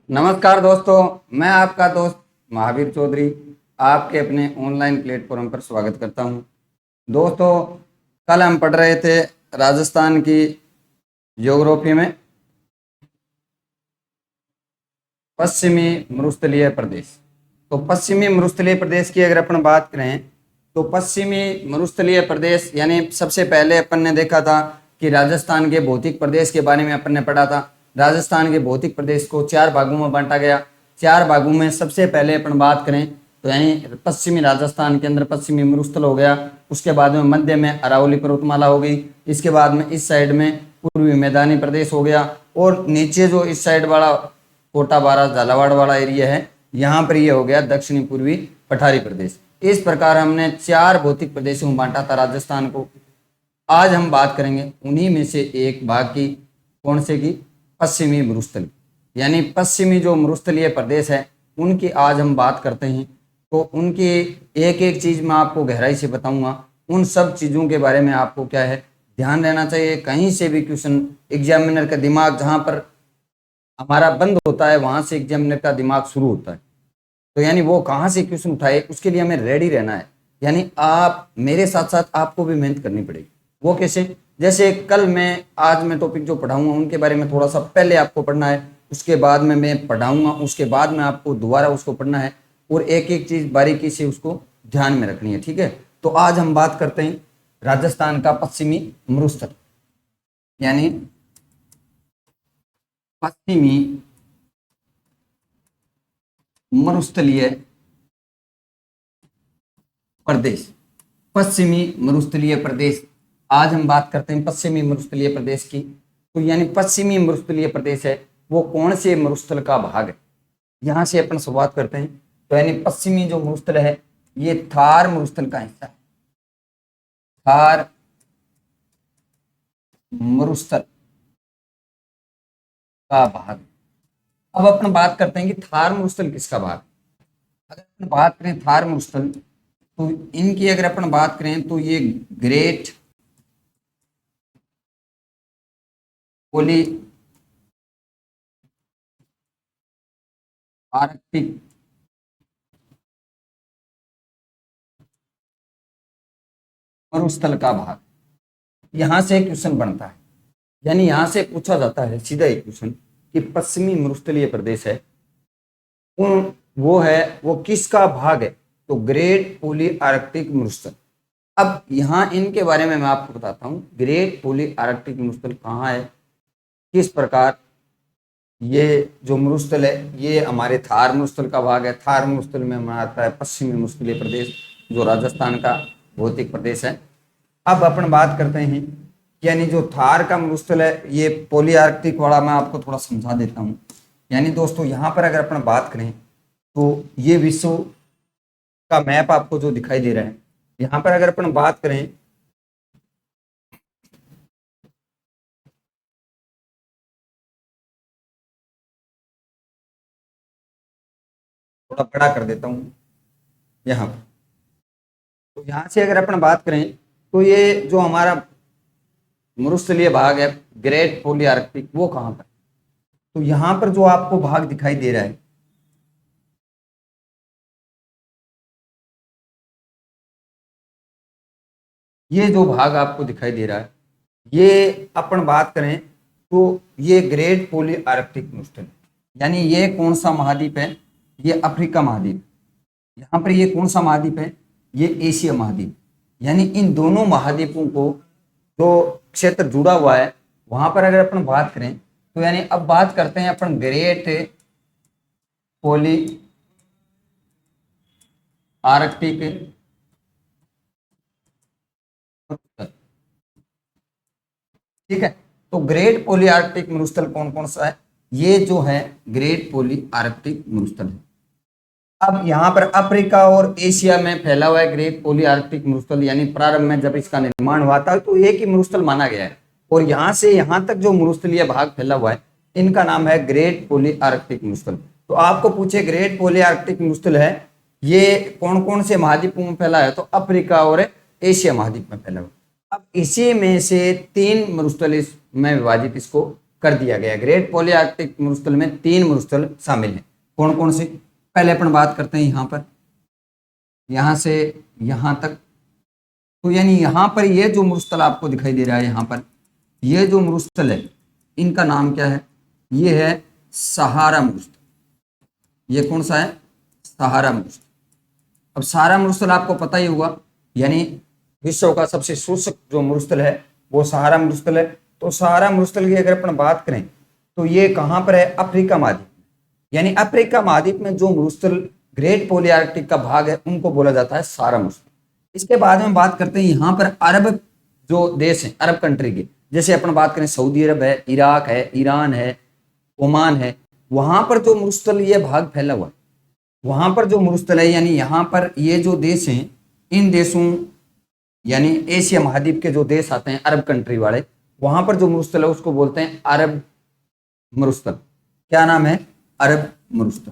नमस्कार दोस्तों, मैं आपका दोस्त महावीर चौधरी आपके अपने ऑनलाइन प्लेटफॉर्म पर स्वागत करता हूं। दोस्तों, कल हम पढ़ रहे थे राजस्थान की ज्योग्राफी में पश्चिमी मरुस्थलीय प्रदेश। तो पश्चिमी मरुस्थलीय प्रदेश की अगर अपन बात करें तो पश्चिमी मरुस्थलीय प्रदेश यानी सबसे पहले अपन ने देखा था कि राजस्थान के भौतिक प्रदेश के बारे में अपन ने पढ़ा था। राजस्थान के भौतिक प्रदेश को 4 भागों में बांटा गया। 4 भागों में सबसे पहले अपन बात करें तो यानी पश्चिमी राजस्थान के अंदर पश्चिमी मरुस्थल हो गया, उसके बाद में मध्य में अरावली पर्वतमाला हो गई, इसके बाद में इस साइड में पूर्वी मैदानी प्रदेश हो गया, और नीचे जो इस साइड वाला कोटा बारा झालावाड़ वाला एरिया है यहाँ पर ये हो गया दक्षिणी पूर्वी पठारी प्रदेश। इस प्रकार हमने 4 भौतिक प्रदेशों में बांटा था राजस्थान को। आज हम बात करेंगे उन्हीं में से एक भाग की, कौन से की? पश्चिमी मरुस्थल, यानी पश्चिमी जो मरुस्थलीय प्रदेश है उनकी आज हम बात करते हैं। तो उनकी एक एक चीज मैं आपको गहराई से बताऊंगा। उन सब चीजों के बारे में आपको क्या है ध्यान रहना चाहिए। कहीं से भी क्वेश्चन एग्जामिनर का दिमाग जहां पर हमारा बंद होता है वहां से एग्जामिनर का दिमाग शुरू होता है। तो यानी वो कहाँ से क्वेश्चन उठाए उसके लिए हमें रेडी रहना है। यानी आप मेरे साथ साथ आपको भी मेहनत करनी पड़ेगी। वो कैसे? जैसे कल मैं आज मैं टॉपिक जो पढ़ाऊंगा उनके बारे में थोड़ा सा पहले आपको पढ़ना है, उसके बाद में मैं पढ़ाऊंगा, उसके बाद में आपको दोबारा उसको पढ़ना है और एक एक चीज बारीकी से उसको ध्यान में रखनी है। ठीक है, तो आज हम बात करते हैं राजस्थान का पश्चिमी मरुस्थल, यानी पश्चिमी मरुस्थलीय प्रदेश। पश्चिमी मरुस्थलीय प्रदेश आज हम बात करते हैं पश्चिमी मरुस्थलीय प्रदेश की। तो यानी पश्चिमी मरुस्थलीय प्रदेश है वो कौन से मरुस्थल का भाग है, यहां से अपन शुरुआत करते हैं। तो यानी पश्चिमी जो मरुस्थल है ये थार मरुस्थल का हिस्सा है। थार मरुस्थल का भाग। अब अपन बात करते हैं कि थार मरुस्थल किसका भाग है। अगर अपन बात करें थार मरुस्थल तो इनकी अगर अपन बात करें तो ये ग्रेट पोली आर्कटिक मरुस्थल का भाग, यहां से क्वेश्चन बनता है। यानी यहां से पूछा जाता है सीधा एक क्वेश्चन कि पश्चिमी मरुस्थलीय प्रदेश है वो किसका भाग है? तो ग्रेट पोली आर्कटिक मरुस्थल। अब यहाँ इनके बारे में मैं आपको बताता हूँ। ग्रेट पोली आर्कटिक मरुस्थल कहाँ है, किस प्रकार ये जो मरुस्थल है ये हमारे थार मरुस्थल का भाग है। थार मरुस्थल में हमारा आता है पश्चिमी मरुस्थलीय प्रदेश जो राजस्थान का भौतिक प्रदेश है। अब अपन बात करते हैं यानी जो थार का मरुस्थल है ये पोली आर्कटिक वाला मैं आपको थोड़ा समझा देता हूँ। यानी दोस्तों यहाँ पर अगर अपन बात करें तो ये विश्व का मैप आपको जो दिखाई दे रहा है, यहाँ पर अगर अपन बात करें थोड़ा बड़ा कर देता हूँ यहाँ पर। तो यहाँ से अगर अपन बात करें तो ये जो हमारा मरुस्थलीय भाग है ग्रेट पोली आर्कटिक वो कहाँ पर? तो यहाँ पर जो आपको भाग दिखाई दे रहा है ये जो भाग आपको दिखाई दे रहा है ये अपन बात करें तो ये ग्रेट पोली आर्कटिक मरुस्थल, यानी ये कौन सा महाद्वीप है? ये अफ्रीका महाद्वीप। यहाँ पर ये कौन सा महाद्वीप है? ये एशिया महाद्वीप। यानी इन दोनों महाद्वीपों को जो क्षेत्र जुड़ा हुआ है वहां पर अगर अपन बात करें तो यानी अब बात करते हैं अपन ग्रेट पोली आर्कटिक। ठीक है, तो ग्रेट पोली आर्कटिक मरुस्थल कौन कौन सा है? ये जो है ग्रेट पोली आर्कटिक मरुस्थल है। अब यहाँ पर अफ्रीका और एशिया में फैला हुआ है ग्रेट पोली आर्कटिक मरुस्थल, यानी प्रारंभ में जब इसका निर्माण हुआ था तो एक ही मरुस्थल माना गया है। और यहाँ से यहाँ तक जो मरुस्थलीय भाग फैला हुआ है इनका नाम है ग्रेट पोली आर्कटिक मरुस्थल। तो आपको पूछे ग्रेट पोली आर्कटिक मरुस्थल है ये कौन कौन से महाद्वीपों में फैला है? तो अफ्रीका और एशिया महाद्वीप में फैला हुआ। अब इसी में से 3 मरुस्थल में विभाजित इसको कर दिया गया। ग्रेट पॉलीआर्कटिक मरुस्थल में 3 मरुस्थल शामिल हैं। कौन कौन से? पहले अपन बात करते हैं यहाँ पर, यहाँ से यहाँ तक। तो यानी यहाँ पर ये जो मरुस्थल आपको दिखाई दे रहा है, यहाँ पर ये जो मरुस्थल है इनका नाम क्या है? ये है सहारा मरुस्थल। ये कौन सा है? सहारा मरुस्थल। अब सहारा मरुस्थल आपको पता ही होगा, यानी विश्व का सबसे शुष्क जो मरुस्थल है वो सहारा मरुस्थल है। तो सहारा मरुस्थल की अगर अपन बात करें तो ये कहाँ पर है? अफ्रीका महाद्वीप। यानी अफ्रीका महाद्वीप में जो मरुस्थल ग्रेट पॉलीआर्कटिक का भाग है उनको बोला जाता है सहारा मरुस्थल। इसके बाद में बात करते हैं यहाँ पर अरब जो देश हैं, अरब कंट्री के, जैसे अपन बात करें सऊदी अरब है, इराक है, ईरान है, ओमान है, वहां पर जो मरुस्थल ये भाग फैला हुआ है, वहां पर जो मरुस्थल है, यानी यहाँ पर ये जो देश हैं, इन देशों यानी एशिया महाद्वीप के जो देश आते हैं अरब कंट्री वाले, वहां पर जो मरुस्थल है उसको बोलते हैं अरब मरुस्थल। क्या नाम है? अरब मरुस्थल।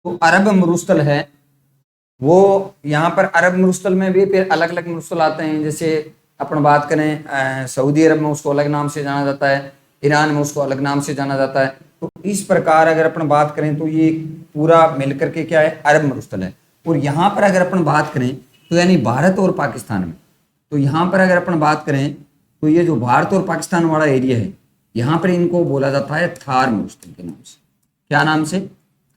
तो अरब मरुस्थल है वो, यहाँ पर अरब मरुस्थल में भी फिर अलग अलग मरुस्थल आते हैं। जैसे अपन बात करें सऊदी अरब में उसको अलग नाम से जाना जाता है, ईरान में उसको अलग नाम से जाना जाता है। तो इस प्रकार अगर अपन बात करें तो ये पूरा मिलकर के क्या है? अरब मरुस्थल है। और यहाँ पर अगर अपन बात करें तो यानी भारत और पाकिस्तान में, तो यहाँ पर अगर अपन बात करें तो ये जो भारत और पाकिस्तान वाला एरिया है, यहाँ पर इनको बोला जाता है थार मरुस्थल के नाम से। क्या नाम से?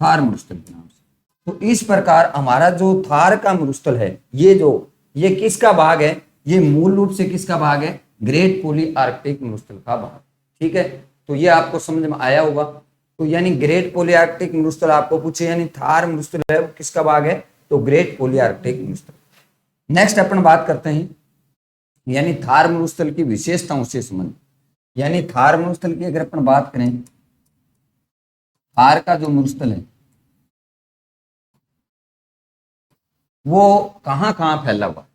थार मरुस्थल के नाम से। तो इस प्रकार हमारा जो थार का मरुस्थल है, ये किसका भाग है? ये मूल रूप से किसका भाग है? ग्रेट पॉलीआर्कटिक मरुस्थल का भाग। ठीक है, तो ये आपको समझ में आया होगा। तो यानी ग्रेट पॉलीआर्कटिक मरुस्थल आपको पूछे, यानी थार मरुस्थल है वो किसका भाग है? तो ग्रेट पॉलीआर्कटिक मरुस्थल। नेक्स्ट अपन बात करते हैं यानी थार मरुस्थल की विशेषताओं से संबंध। यानी थार मरुस्थल की अगर अपन बात करें, थार का जो मरुस्थल है वो कहाँ कहाँ फैला हुआ?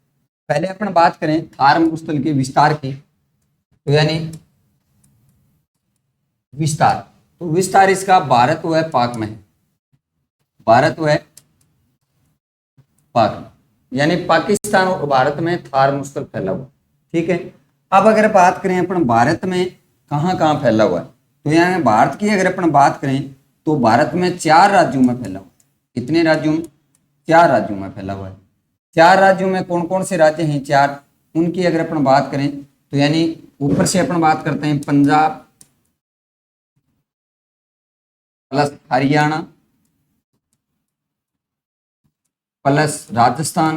पहले अपन बात करें थार मरुस्थल के विस्तार की, तो यानी विस्तार, तो विस्तार इसका भारत व पाक में है। भारत व पाक में, यानी पाकिस्तान और भारत में थार मरुस्थल फैला हुआ। ठीक है, अब अगर बात करें अपन भारत में कहाँ कहाँ फैला हुआ है, तो यहाँ भारत की अगर अपन बात करें तो भारत में 4 राज्यों में फैला हुआ। कितने राज्यों में? 4 राज्यों में फैला हुआ है। 4 राज्यों में कौन कौन से राज्य हैं? 4, उनकी अगर अपन बात करें तो यानी ऊपर से अपन बात करते हैं पंजाब प्लस हरियाणा प्लस राजस्थान,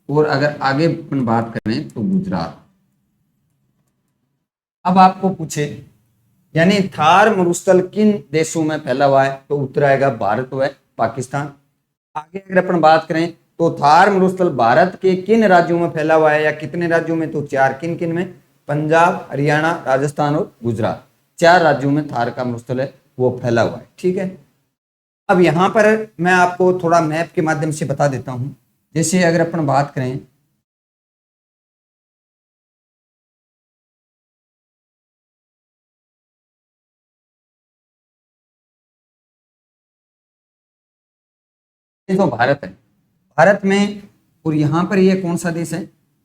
और अगर आगे अपन बात करें तो गुजरात। अब आपको पूछे यानी थार मरुस्थल किन देशों में फैला हुआ है, तो उत्तर आएगा भारत व पाकिस्तान। आगे अगर अपन बात करें तो थार मरुस्थल भारत के किन राज्यों में फैला हुआ है, या कितने राज्यों में? तो 4। किन किन में? पंजाब, हरियाणा, राजस्थान और गुजरात। 4 राज्यों में थार का मरुस्थल है वो फैला हुआ है। ठीक है, अब यहाँ पर मैं आपको थोड़ा मैप के माध्यम से बता देता हूं। जैसे अगर अपन बात करें ये जो भारत है, भारत में, और यहाँ पर ये कौन सा देश है?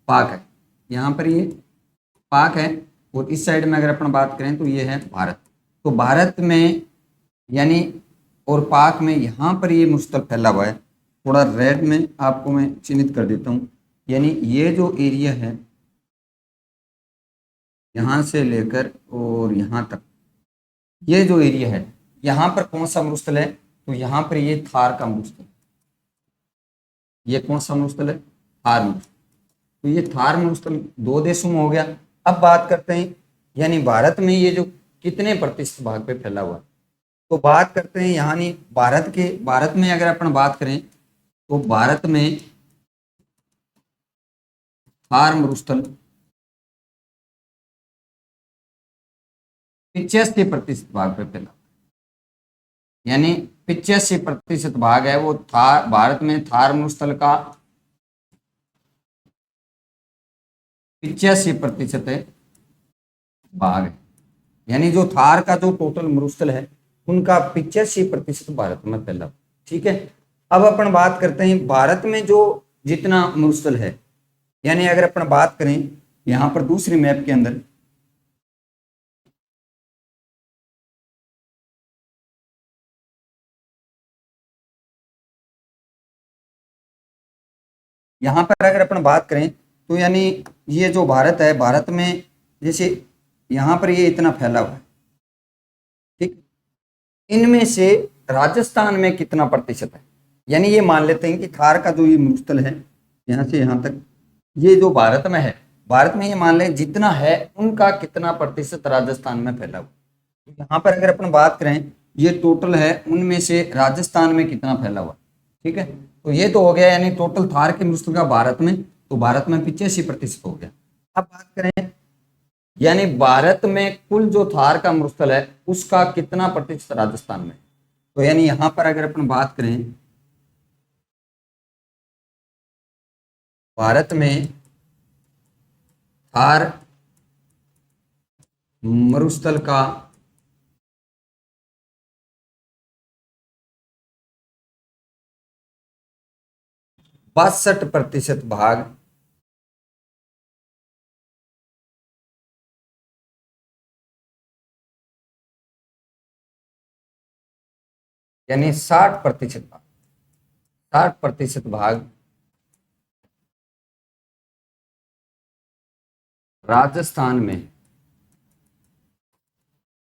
पाक है। यहाँ पर ये पाक है, और इस साइड में अगर अपन बात करें तो ये है भारत। तो भारत में यानी और पाक में यहाँ पर ये मरुस्थल फैला हुआ है। थोड़ा रेड में आपको मैं चिन्हित कर देता हूँ। यानी ये जो एरिया है यहाँ से लेकर और यहाँ तक, ये जो एरिया है यहाँ पर कौन सा मरुस्थल है? तो यहाँ पर ये थार का मरुस्थल। ये कौन सा मरुस्थल है? थार मरुस्थल। तो ये थार मरुस्थल 2 देशों में हो गया। अब बात करते हैं यानी भारत में ये जो कितने प्रतिशत भाग पे फैला हुआ है, तो बात करते हैं यानी भारत में अगर अपन बात करें तो भारत में थार मरुस्थल 85% भाग पे फैला, यानी 85% भाग है वो थार, भारत में थार मरुस्थल का 85% है भाग है। यानी जो थार का जो टोटल मरुस्थल है उनका 85% भारत में फैला। ठीक है, अब अपन बात करते हैं भारत में जो जितना मरुस्थल है यानी अगर अपन बात करें यहां पर दूसरी मैप के अंदर, यहां पर अगर अपन बात करें तो यानी ये जो भारत है, भारत में जैसे यहां पर ये इतना फैला हुआ है, ठीक, इनमें से राजस्थान में कितना प्रतिशत है, यानी ये मान लेते हैं कि थार का जो ये मरुस्थल है यहाँ से यहाँ तक, ये जो भारत में है, भारत में ये मान लें जितना है उनका कितना प्रतिशत राजस्थान में फैला हुआ। तो यहाँ पर अगर अपन बात करें ये टोटल है, उनमें से राजस्थान में कितना फैला हुआ, ठीक है। तो ये तो हो गया यानी टोटल थार के मरुस्थल का भारत में, तो भारत में 85% हो गया। अब बात करें यानी भारत में कुल जो थार का मरुस्थल है उसका कितना प्रतिशत राजस्थान में, तो यानी यहां पर अगर अपन बात करें भारत में थार मरुस्थल का 62% भाग यानी 60% भाग, 60% भाग राजस्थान में,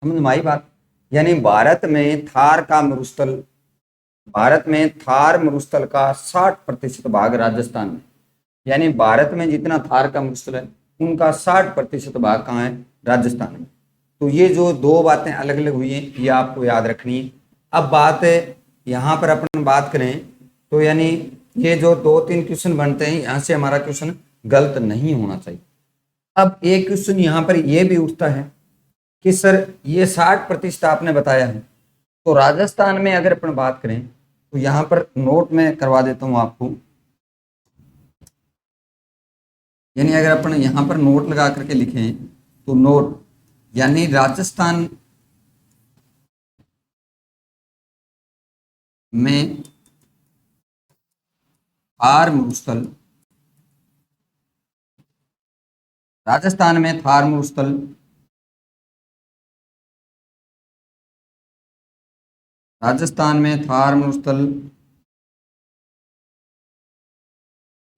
समझ में आई बात। यानी भारत में थार का मरुस्थल, भारत में थार मरुस्थल का 60% भाग राजस्थान में, यानी भारत में जितना थार का मरुस्थल है उनका 60% भाग कहाँ है, राजस्थान में। तो ये जो दो बातें अलग अलग हुई हैं ये आपको याद रखनी है। अब बात है यहाँ पर अपन बात करें तो यानी ये जो 2-3 क्वेश्चन बनते हैं यहाँ से हमारा क्वेश्चन गलत नहीं होना चाहिए। अब एक क्वेश्चन यहाँ पर ये भी उठता है कि सर ये 60% आपने बताया है, तो राजस्थान में अगर अपन बात करें तो यहाँ पर नोट में करवा देता हूँ आपको, यानी अगर अपन यहाँ पर नोट लगा करके लिखें तो नोट यानी राजस्थान में थार मरुस्थल, राजस्थान में थार मरुस्थल राजस्थान में थार मरुस्थल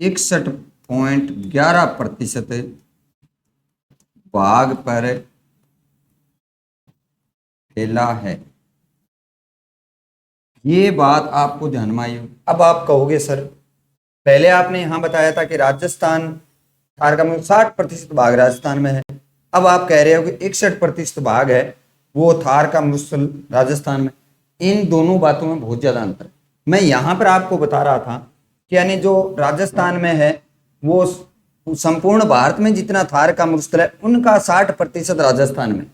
61.11% भाग पर फैला है। ये बात आपको ध्यान में आई। अब आप कहोगे सर पहले आपने यहां बताया था कि राजस्थान थार का 60% भाग राजस्थान में है, अब आप कह रहे हो कि 61% भाग है वो थार का मरुस्थल राजस्थान में। इन दोनों बातों में बहुत ज्यादा अंतर है। मैं यहां पर आपको बता रहा था कि यानी जो राजस्थान में है वो संपूर्ण भारत में जितना थार का मरुस्थल है उनका 60% राजस्थान में,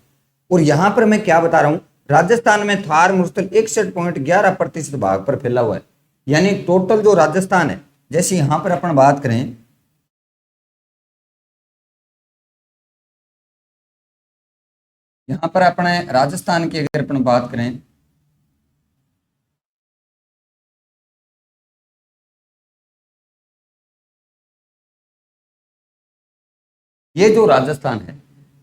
और यहां पर मैं क्या बता रहा हूं, राजस्थान में थार मरुस्थल 61.11% भाग पर फैला हुआ है। यानी टोटल जो राजस्थान है, जैसे यहां पर अपन बात करें यहां पर अपने राजस्थान की अगर अपन बात करें ये जो राजस्थान है,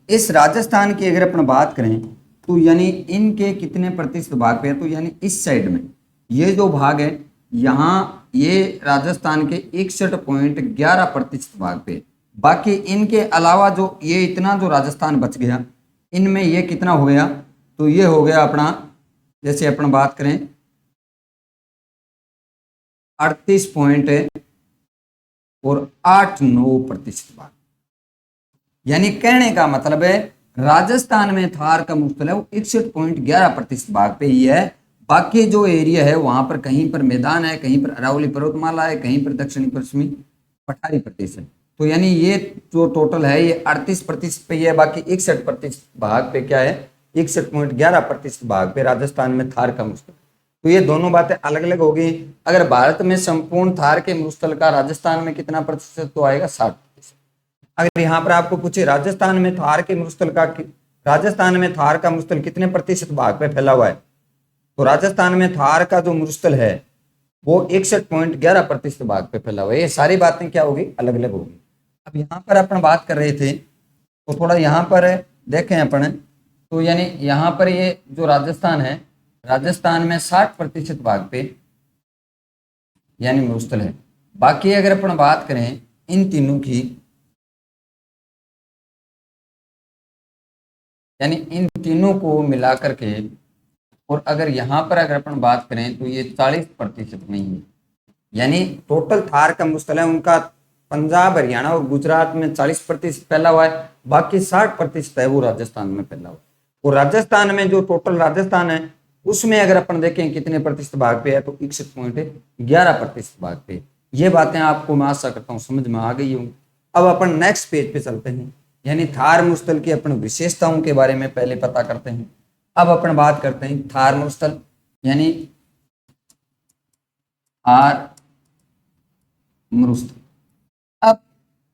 इस राजस्थान की अगर अपन बात करें तो यानी इनके कितने प्रतिशत भाग पे है, तो यानी इस साइड में ये जो भाग है यहाँ ये राजस्थान के 61.11% भाग पे, बाकी इनके अलावा जो ये इतना जो राजस्थान बच गया इनमें ये कितना हो गया, तो ये हो गया अपना, जैसे अपन बात करें 38.89% भाग। यानी कहने का मतलब है राजस्थान में थार का मरुस्थल है वो 61.11% भाग पे ही है, बाकी जो एरिया है वहां पर कहीं पर मैदान है, कहीं पर अरावली पर्वतमाला है, कहीं पर दक्षिणी पश्चिमी पठारी प्रदेश है। तो यानी ये जो टोटल है ये 38% पे ही है, बाकी 61% भाग पे क्या है, 61.11% भाग पे राजस्थान में थार का मरुस्थल। तो ये दोनों बातें अलग अलग हो गई। अगर भारत में संपूर्ण थार के मरुस्थल का राजस्थान में कितना प्रतिशत, तो आएगा 60%। अगर यहाँ पर आपको पूछे राजस्थान में थार के मरुस्थल का, राजस्थान में थार का मरुस्थल कितने प्रतिशत भाग पे फैला हुआ है, तो राजस्थान में थार का जो मरुस्थल है वो 61.11% भाग पे फैला हुआ है। ये सारी बातें क्या होगी, अलग अलग होगी। अब यहाँ पर अपन बात कर रहे थे तो थोड़ा यहाँ पर देखें अपन, तो यानी यहाँ पर ये जो राजस्थान है, राजस्थान में 60% भाग पे यानी मरुस्थल है। बाकी अगर अपन बात करें इन तीनों की, यानी इन तीनों को मिला करके, और अगर यहाँ पर अगर अपन बात करें तो ये 40% नहीं है। यानी टोटल थार का मरुस्थल है उनका पंजाब, हरियाणा और गुजरात में 40% फैला हुआ है, बाकी 60% है वो राजस्थान में फैला हुआ है। और राजस्थान में जो टोटल राजस्थान है उसमें अगर अपन देखें कितने प्रतिशत भाग पे है, तो 61.11% भाग पे। ये बातें आपको मैं आशा करता हूँ समझ में आ गई होंगी। अब अपन नेक्स्ट पेज पे चलते हैं, यानी थार मरुस्थल की अपन विशेषताओं के बारे में पहले पता करते हैं। अब अपन बात करते हैं थार मरुस्थल, यानी थार मरुस्थल। अब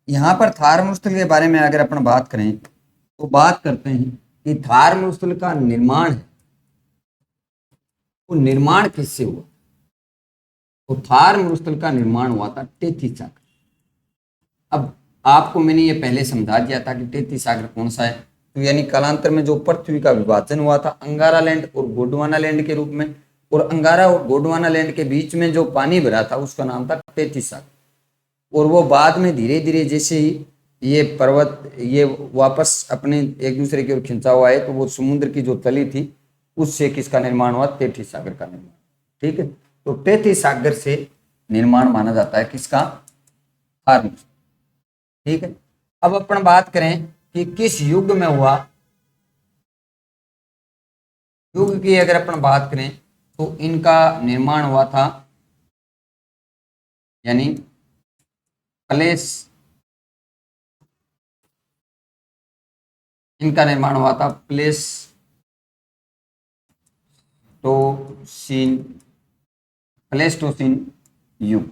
यहाँ पर थार मरुस्थल के बारे में अगर अपन बात करें तो बात करते हैं कि थार मरुस्थल का निर्माण है, वो निर्माण किससे हुआ? तो थार मरुस्थल का निर्माण हुआ था टेथी सागर। अब आपको मैंने ये पहले समझा दिया था कि टेथी सागर कौन सा है, तो यानी कालांतर में जो पृथ्वी का विभाजन हुआ था अंगारा लैंड और गोंडवाना लैंड के रूप में, और अंगारा और गोंडवाना लैंड के बीच में जो पानी भरा था उसका नाम था टेथी सागर। और वो बाद में धीरे धीरे जैसे ही ये पर्वत ये वापस अपने एक दूसरे की ओर खिंचा हुआ है, तो वो समुद्र की जो तली थी उससे किसका निर्माण हुआ? टेथी सागर का निर्माण। ठीक है, तो टेथी सागर से निर्माण माना जाता है किसका? थार मरुस्थल। ठीक है, अब अपन बात करें कि किस युग में हुआ। युग की अगर अपन बात करें तो इनका निर्माण हुआ था यानी प्लेस, इनका निर्माण हुआ था प्लेस्टोसीन युग।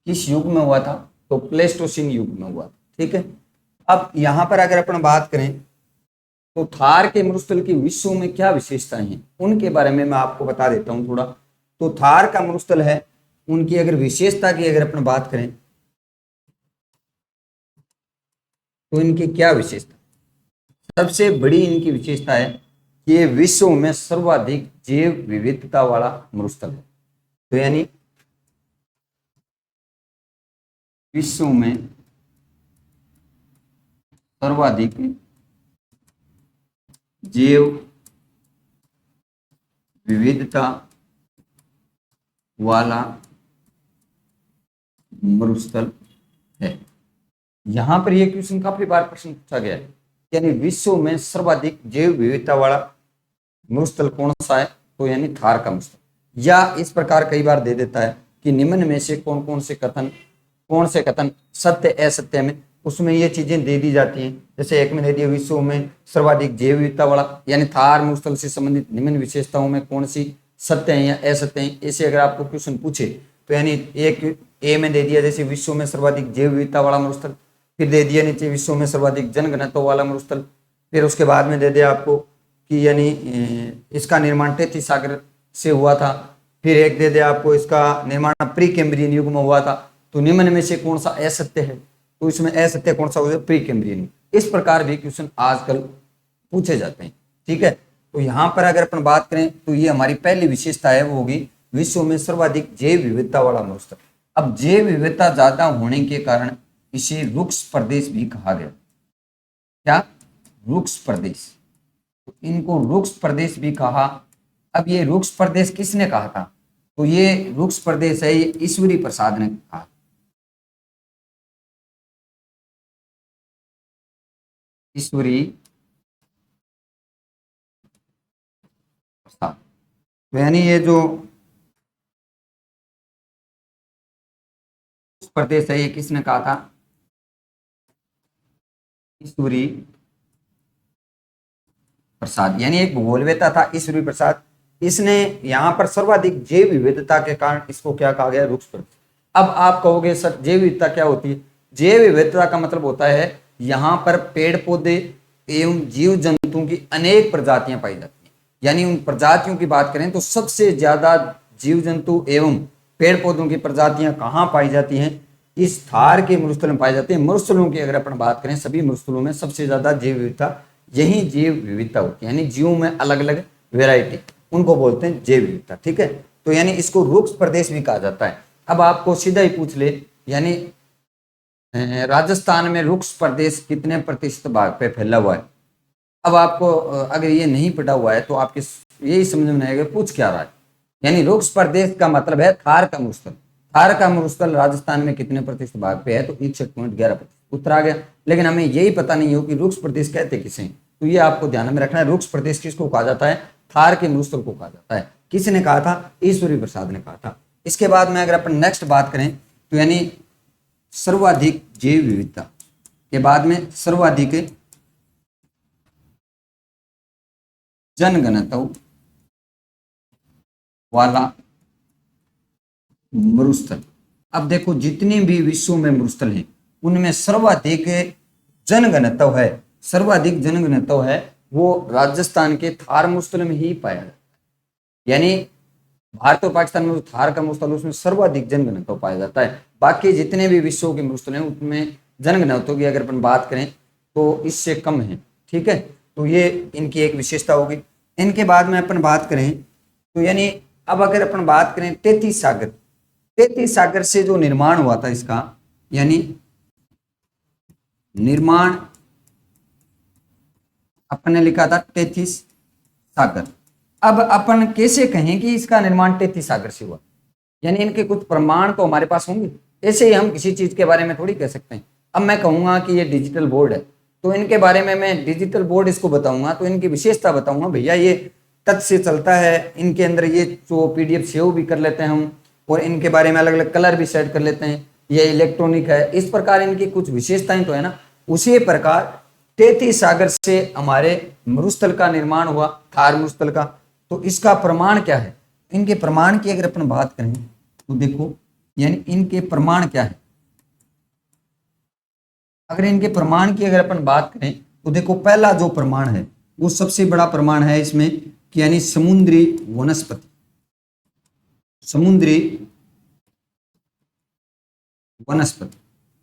किस युग में हुआ था? तो प्लेस्टोसीन युग में हुआ था। ठीक है, अब यहां पर अगर अपन बात करें तो थार के मरुस्थल की विश्व में क्या विशेषताएं हैं उनके बारे में मैं आपको बता देता हूं थोड़ा। तो थार का मरुस्थल है, उनकी अगर विशेषता की अगर अपन बात करें तो इनकी क्या विशेषता? सबसे बड़ी इनकी विशेषता है कि ये विश्व में सर्वाधिक जैव विविधता वाला मरुस्थल है। तो यानी विश्व में सर्वाधिक जैव विविधता वाला मरुस्थल है। यहां पर यह क्वेश्चन काफी बार प्रश्न पूछा गया है, यानी विश्व में सर्वाधिक जैव विविधता वाला मरुस्थल कौन सा है? तो यानी थार का मरुस्थल। या इस प्रकार कई बार दे देता है कि निम्न में से कौन से कथन सत्य असत्य में, उसमें ये चीजें दे दी जाती हैं। जैसे एक में दे दिया विश्व में सर्वाधिक जैव विविधता वाला, यानी थार मरुस्थल से संबंधित निम्न विशेषताओं में कौन सी सत्य है या असत्य है। ऐसे अगर आपको क्वेश्चन पूछे तो यानी एक ए में दे दिया जैसे विश्व में सर्वाधिक जैव विविधता वाला मरुस्थल, फिर दे दिया नीचे विश्व में सर्वाधिक जनघनत्व वाला मरुस्थल, फिर उसके बाद में दे दिया आपको कि यानी इसका निर्माण टेथी सागर से हुआ था, फिर एक दे दिया आपको इसका निर्माण प्री कैम्ब्रियन युग में हुआ था। तो निम्न में से कौन सा असत्य है? तो इसमें असत्य कौन सा हो? Pre Cambrian. इस प्रकार भी क्वेश्चन आजकल पूछे जाते हैं। ठीक है, तो यहाँ पर अगर अपन बात करें तो ये हमारी पहली विशेषता है, वो होगी विश्व में सर्वाधिक जैव विविधता वाला मरुस्थल। अब जैव विविधता ज्यादा होने के कारण इसे रुक्ष प्रदेश भी कहा गया। क्या? रुक्ष प्रदेश। तो इनको रुक्ष प्रदेश भी कहा। अब ये रुक्ष प्रदेश किसने कहा था? तो ये रुक्ष प्रदेश है, ये ईश्वरी प्रसाद ने कहा। ईश्वरी प्रसाद, तो यानी ये जो प्रदेश है ये किसने कहा था? ईश्वरी प्रसाद, यानी एक भूगोलवेता था ईश्वरी प्रसाद। इसने यहाँ पर सर्वाधिक जैव विविधता के कारण इसको क्या कहा गया? रुक्ष प्रदेश। अब आप कहोगे सर जैव विविधता क्या होती है? जैव विविधता का मतलब होता है यहाँ पर पेड़ पौधे एवं जीव जंतुओं की अनेक प्रजातियां पाई जाती हैं। यानी उन प्रजातियों की बात करें तो सबसे ज्यादा जीव जंतु एवं पेड़ पौधों की प्रजातियां कहाँ पाई जाती हैं? इस थार के मरुस्थल में पाए जाते हैं। मरुस्थलों की अगर अपन बात करें, सभी मरुस्थलों में सबसे ज्यादा जैव विविधता, यही जैव विविधता होती है, यानी जीवों में अलग अलग वेराइटी, उनको बोलते हैं जैव विविधता। ठीक है, तो यानी इसको रुक्ष प्रदेश भी कहा जाता है। अब आपको सीधा ही पूछ ले, यानी राजस्थान में रुक्ष प्रदेश कितने प्रतिशत भाग पे फैला हुआ है। अब आपको अगर ये नहीं पता हुआ है तो आपके यही समझ में नहीं आएगा पूछ क्या रहा है। यानी रुक्ष प्रदेश का मतलब है थार का मरुस्थल। थार का मरुस्थल राजस्थान में कितने प्रतिशत भाग पे है, तो 61.11% उत्तर आ गया। लेकिन हमें यही पता नहीं हो कि रुक्ष प्रदेश कहते किसे, तो ये आपको ध्यान में रखना है। रुक्ष प्रदेश किसको कहा जाता है, थार के मरुस्थल को कहा जाता है। किसने कहा था, ईश्वरी प्रसाद ने कहा था। इसके बाद में अगर अपन नेक्स्ट बात करें तो यानी सर्वाधिक जैव विविधता के बाद में सर्वाधिक जनघनत्व वाला मरुस्थल। अब देखो जितने भी विश्व में मरुस्थल हैं उनमें सर्वाधिक जनघनत्व है, सर्वाधिक जनघनत्व है वो राजस्थान के थार मरुस्थल में ही पाया जाता है। यानी भारत और पाकिस्तान में जो थार का मरुस्थल उसमें सर्वाधिक जनघनत्व पाया जाता है। बाकी जितने भी विश्व के मरुस्थल हैं उनमें जनघनत्व की अगर अपन बात करें तो इससे कम है। ठीक है, तो ये इनकी एक विशेषता होगी। इनके बाद में अपन बात करें तो यानी अब अगर अपन बात करें 33 सागर, 33 सागर से जो निर्माण हुआ था इसका, यानी निर्माण अपन ने लिखा था 33 सागर। अब अपन कैसे कहें कि इसका निर्माण 33 सागर से हुआ, यानी इनके कुछ प्रमाण तो हमारे पास होंगे, ऐसे ही हम किसी चीज के बारे में थोड़ी कह सकते हैं। अब मैं कहूंगा कि ये डिजिटल बोर्ड है तो इनके बारे में मैं डिजिटल बोर्ड इसको बताऊंगा तो इनकी विशेषता बताऊंगा, भैया ये टच से चलता है, इनके अंदर ये जो पीडीएफ सेव भी कर लेते हैं हम, और इनके बारे में अलग अलग कलर भी सेट कर लेते हैं, ये इलेक्ट्रॉनिक है, इस प्रकार इनकी कुछ विशेषताएं तो है ना। उसी प्रकार 33 सागर से हमारे मरुस्थल का निर्माण हुआ, थार मरुस्थल का। तो इसका प्रमाण क्या है, इनके प्रमाण की अगर अपन बात करें तो देखो यानी इनके प्रमाण क्या है। अगर इनके प्रमाण की अगर अपन बात करें तो देखो पहला जो प्रमाण है वो सबसे बड़ा प्रमाण है इसमें कि यानी समुद्री वनस्पति। समुद्री वनस्पति,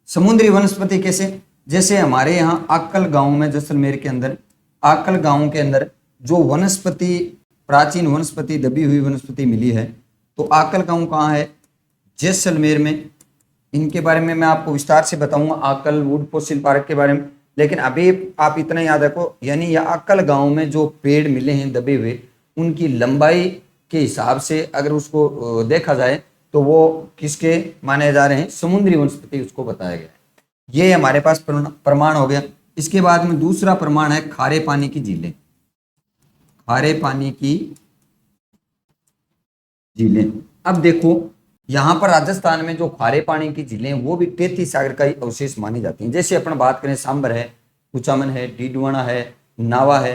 समुद्री वनस्पति कैसे, जैसे हमारे यहाँ आकल गांव में, जैसलमेर के अंदर आकल गांव के अंदर जो वनस्पति, प्राचीन वनस्पति, दबी हुई वनस्पति मिली है, तो आकल गांव कहाँ है, जैसलमेर में। इनके बारे में मैं आपको विस्तार से बताऊंगा, आकल वुड फॉसिल पार्क के बारे में। लेकिन अभी आप इतना याद रखो, यानी यह आकल गांव में जो पेड़ मिले हैं दबे हुए, उनकी लंबाई के हिसाब से अगर उसको देखा जाए तो वो किसके माने जा रहे हैं, समुद्री वनस्पति उसको बताया गया है। ये हमारे पास प्रमाण हो गया। इसके बाद में दूसरा प्रमाण है खारे पानी की झीलें। खारे पानी की झीलें, अब देखो यहाँ पर राजस्थान में जो खारे पानी की झीलें वो भी 33 सागर का ही अवशेष मानी जाती हैं। जैसे अपन बात करें सांबर है, कुचामन है, डीडवाना है, नावा है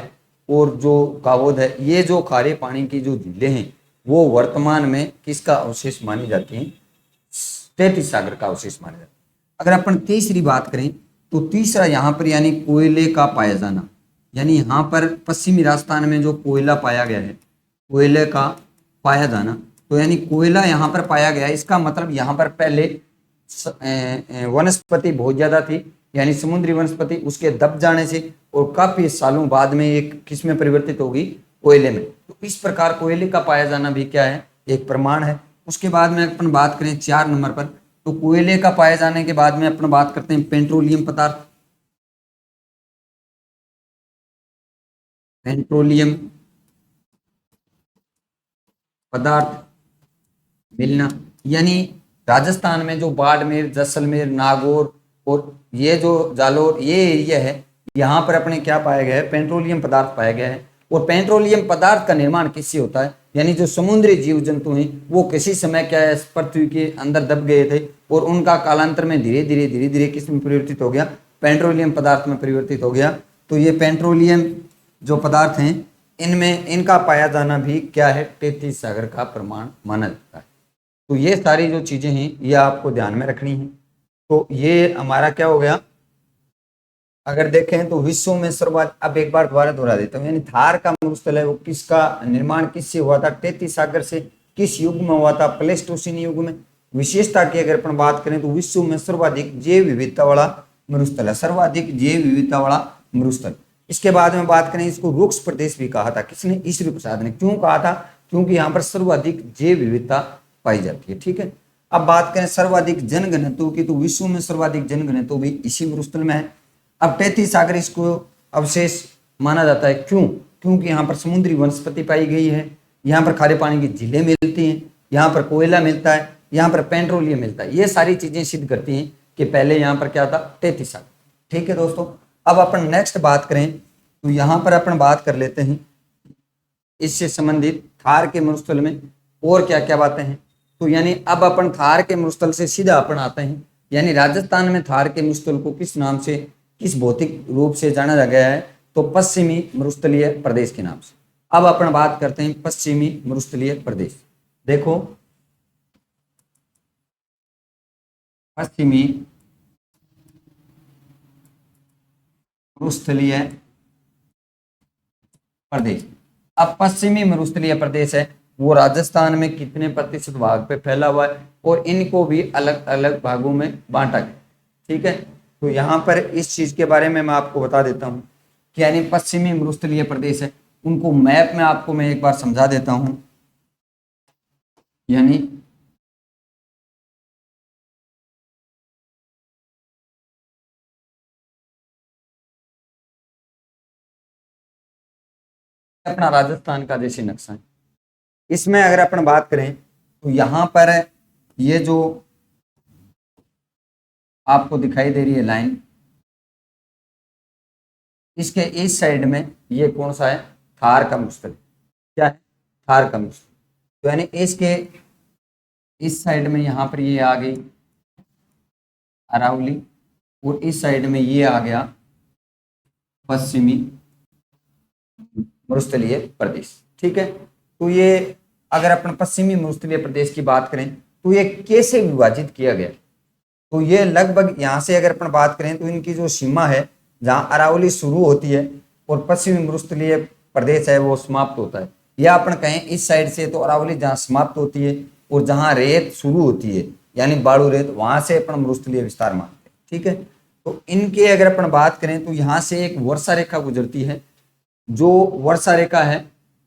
और जो कावोद है, ये जो खारे पानी की जो झीलें हैं वो वर्तमान में किसका अवशेष मानी जाती हैं, 33 सागर का अवशेष मानी जाती है। अगर अपन तीसरी बात करें तो तीसरा यहाँ पर यानी कोयले का पाया जाना, यानी यहाँ पर पश्चिमी राजस्थान में जो कोयला पाया गया है, कोयले का पाया जाना, तो यानी कोयला यहाँ पर पाया गया, इसका मतलब यहाँ पर पहले वनस्पति बहुत ज्यादा थी, यानी समुद्री वनस्पति, उसके दब जाने से और काफी सालों बाद में एक किस में परिवर्तित होगी, कोयले में। तो इस प्रकार कोयले का पाया जाना भी क्या है, एक प्रमाण है। उसके बाद में अपन बात करें 4 नंबर पर, तो कोयले का पाए जाने के बाद में अपन बात करते हैं पेट्रोलियम पदार्थ। पेट्रोलियम पदार्थ मिलना, यानी राजस्थान में जो बाड़मेर, जैसलमेर, नागौर और ये जो जालोर ये एरिया है, यहाँ पर अपने क्या पाया गया है, पेट्रोलियम पदार्थ पाया गया है। और पेट्रोलियम पदार्थ का निर्माण किससे होता है, यानी जो समुद्री जीव जंतु हैं वो किसी समय क्या है, पृथ्वी के अंदर दब गए थे और उनका कालांतर में धीरे धीरे किस में परिवर्तित हो गया, पेट्रोलियम पदार्थ में परिवर्तित हो गया। तो ये पेट्रोलियम जो पदार्थ हैं इनमें इनका पाया जाना भी क्या है, 33 सागर का प्रमाण माना जाता है। तो ये सारी जो चीजें हैं ये आपको ध्यान में रखनी है। तो ये हमारा क्या हो गया, अगर देखें तो विश्व में सर्वाधिक, अब एक बार दोबारा दोहरा देता हूँ, यानी थार का मरुस्थल है वो किसका निर्माण किससे हुआ था, 33 सागर से। किस युग में हुआ था, प्लेस्टोसीन युग में। विशेषता की अगर अपन बात करें तो विश्व में सर्वाधिक जैव विविधता वाला मरुस्थल है, सर्वाधिक जैव विविधता वाला मरुस्थल। इसके बाद में बात करें, इसको रुक्ष प्रदेश भी कहा था, किसने? ईश्वरी प्रसाद ने। क्यों कहा था? क्योंकि यहाँ पर सर्वाधिक जैव विविधता पाई जाती है। ठीक है, अब बात करें सर्वाधिक जनघनत्व की, तो विश्व में सर्वाधिक जनघनत्व भी इसी मरुस्थल में है। अब 33 सागर इसको अवशेष माना जाता है। क्यों? क्योंकि यहाँ पर समुद्री वनस्पति पाई गई है, यहाँ पर खारे पानी की झीलें मिलती हैं, यहाँ पर कोयला मिलता है, यहाँ पर पेट्रोलियम मिलता है। ये सारी चीजें सिद्ध करती हैं कि पहले यहाँ पर क्या था? 33 सागर। ठीक है दोस्तों, अब अपन नेक्स्ट बात करें तो यहाँ पर अपन बात कर लेते हैं इससे संबंधित थार के मरुस्थल में और क्या क्या बातें हैं। तो यानी अब अपन थार के मरुस्थल से सीधा अपन आते हैं, यानी राजस्थान में थार के मरुस्थल को किस नाम से, किस भौतिक रूप से जाना गया है? तो पश्चिमी मरुस्थलीय प्रदेश के नाम से। अब अपन बात करते हैं पश्चिमी मरुस्थलीय प्रदेश। देखो, पश्चिमी मरुस्थलीय प्रदेश। अब पश्चिमी मरुस्थलीय प्रदेश है वो राजस्थान में कितने प्रतिशत भाग पे फैला हुआ है, और इनको भी अलग अलग भागों में बांटा गया। ठीक है, तो यहाँ पर इस चीज के बारे में मैं आपको बता देता हूँ कि यानी पश्चिमी मरुस्थलीय प्रदेश है, उनको मैप में आपको मैं एक बार समझा देता हूँ। यानी अपना राजस्थान का जैसे नक्शा है, इसमें अगर अपन बात करें तो यहाँ पर ये जो आपको दिखाई दे रही है लाइन, इसके इस साइड में ये कौन सा है? थार का मरुस्थल। क्या है? थार का मरुस्थल। तो यानी इसके इस साइड में यहाँ पर ये आ गई अरावली, और इस साइड में ये आ गया पश्चिमी मरुस्थलीय प्रदेश। ठीक है, तो ये अगर अपन पश्चिमी मरुस्थलीय प्रदेश की बात करें तो ये कैसे विभाजित किया गया? तो ये लगभग यहाँ से अगर अपन बात करें तो इनकी जो सीमा है, जहाँ अरावली शुरू होती है और पश्चिमी मरुस्थलीय प्रदेश है वो समाप्त होता है, या अपन कहें इस साइड से तो अरावली जहाँ समाप्त होती है और जहाँ रेत शुरू होती है यानी बाड़ू रेत, वहां से अपन मरुस्थलीय विस्तार मानते हैं। ठीक है, तो इनके अगर अपन बात करें तो यहाँ से एक वर्षा रेखा गुजरती है, जो वर्षा रेखा है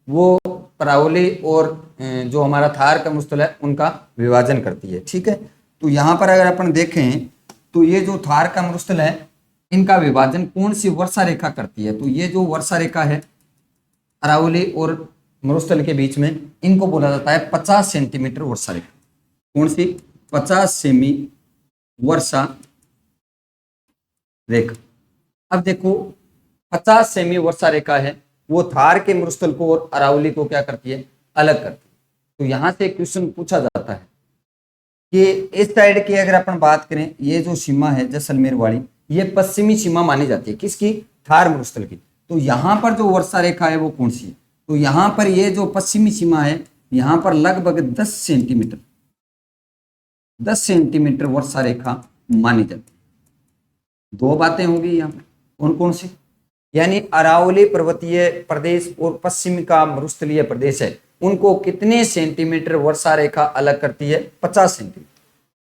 वो अरावली और जो हमारा थार का मरुस्थल है उनका विभाजन करती है। ठीक है, तो यहाँ पर अगर अपन देखें तो ये जो थार का मरुस्थल है इनका विभाजन कौन सी वर्षा रेखा करती है? तो ये जो वर्षा रेखा है अरावली और मरुस्थल के बीच में, इनको बोला जाता है 50 सेंटीमीटर वर्षा रेखा। कौन सी? 50 सेमी वर्षा रेखा। अब देखो, 50 सेमी वर्षा रेखा है वो थार के मरुस्थल को और अरावली को क्या करती है? अलग करती है। तो यहां से क्वेश्चन पूछा जाता है कि इस साइड की अगर अपन बात करें, ये जो सीमा है जैसलमेर वाली, ये पश्चिमी सीमा मानी जाती है किसकी? थार मरुस्थल की। तो यहाँ पर जो वर्षा रेखा है वो कौन सी है? तो यहाँ पर ये जो पश्चिमी सीमा है, यहाँ पर लगभग 10 सेंटीमीटर 10 सेंटीमीटर वर्षा रेखा मानी जाती है। दो बातें होगी यहाँ पर, कौन कौन सी? यानी अरावली पर्वतीय प्रदेश और पश्चिम का मरुस्थलीय प्रदेश है, उनको कितने सेंटीमीटर वर्षा रेखा अलग करती है? 50 सेंटीमीटर।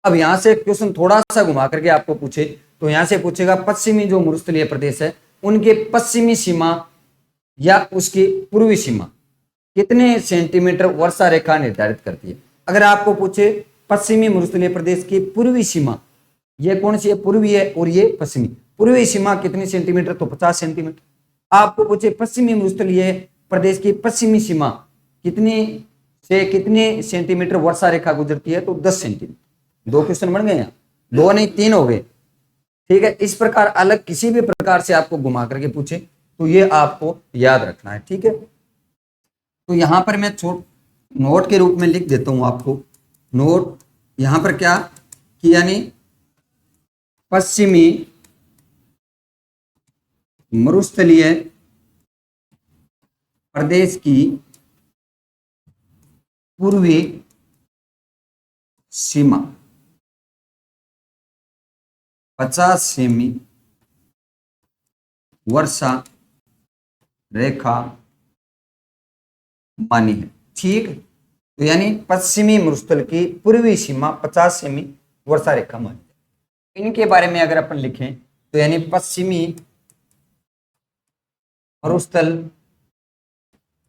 अब यहां से क्वेश्चन थोड़ा सा घुमा करके आपको पूछे तो यहां से पूछेगा पश्चिमी जो मरुस्थलीय प्रदेश है उनके पश्चिमी सीमा या उसकी पूर्वी सीमा कितने सेंटीमीटर वर्षा रेखा निर्धारित करती है। अगर आपको पूछे पश्चिमी मरुस्थलीय प्रदेश की पूर्वी सीमा, ये कौन सी है? पूर्वी है, और ये पश्चिमी। पूर्वी सीमा कितनी सेंटीमीटर? तो 50 सेंटीमीटर। आपको पूछे पश्चिमी मरुस्थलीय प्रदेश की पश्चिमी सीमा कितनी से कितने सेंटीमीटर वर्षा रेखा गुजरती है? तो 10 सेंटीमीटर। दो क्वेश्चन बन गए यहाँ, दो नहीं तीन हो गए। ठीक है, इस प्रकार अलग किसी भी प्रकार से आपको घुमा करके पूछे तो ये आपको याद रखना है। ठीक है, तो यहां पर मैं नोट के रूप में लिख देता हूं आपको। नोट यहां पर क्या कि यानी पश्चिमी मरुस्थलीय प्रदेश की पूर्वी सीमा 50 सेमी वर्षा रेखा मानी है। ठीक, तो यानी पश्चिमी मरुस्थल की पूर्वी सीमा 50 सेमी वर्षा रेखा मानी जाती है। इनके बारे में अगर अपन लिखें तो यानी पश्चिमी मरुस्थल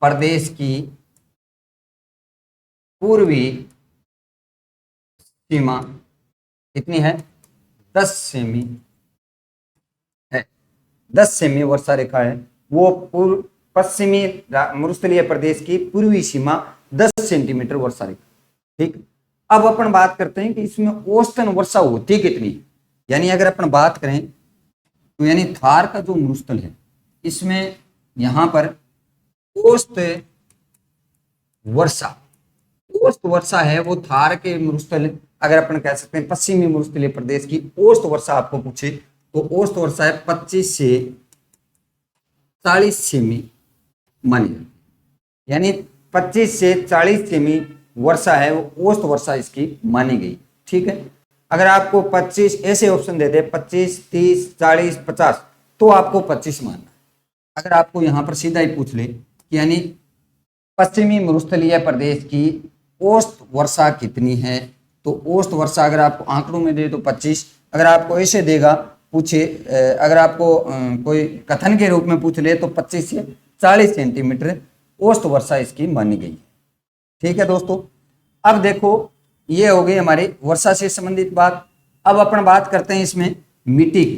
प्रदेश की पूर्वी सीमा कितनी है, 10 सेमी है। 10 सेमी वर्षा रेखा है, वो पूर्व पश्चिमी मरुस्थलीय प्रदेश की पूर्वी सीमा 10 सेंटीमीटर वर्षा रेखा। ठीक, अब अपन बात करते हैं कि इसमें औसतन वर्षा होती कितनी है। यानी अगर अपन बात करें तो यानी थार का जो मरुस्थल है इसमें यहां पर औसत वर्षा, औसत वर्षा है वो थार के मरुस्थल, अगर अपन कह सकते हैं पश्चिमी मरुस्थलीय प्रदेश की औसत वर्षा आपको पूछे तो औसत वर्षा है 25 से 40 सेमी मानी जाती है। यानी 25 से 40 सेमी वर्षा है वो औसत वर्षा इसकी मानी गई। ठीक है, अगर आपको 25 ऐसे ऑप्शन देते 25, 30, 40, 50 तो आपको 25 मानना है। अगर आपको यहां पर सीधा ही पूछ ले कि यानी पश्चिमी मरुस्थलीय प्रदेश की औसत वर्षा कितनी है, तो औसत वर्षा अगर आपको आंकड़ों में दे तो 25, अगर आपको ऐसे देगा पूछे, अगर आपको कोई कथन के रूप में पूछ ले तो 25 से 40 सेंटीमीटर औसत वर्षा इसकी मानी गई है। ठीक है दोस्तों, अब देखो ये हो गई हमारी वर्षा से संबंधित बात। अब अपन बात करते हैं इसमें मिट्टी की,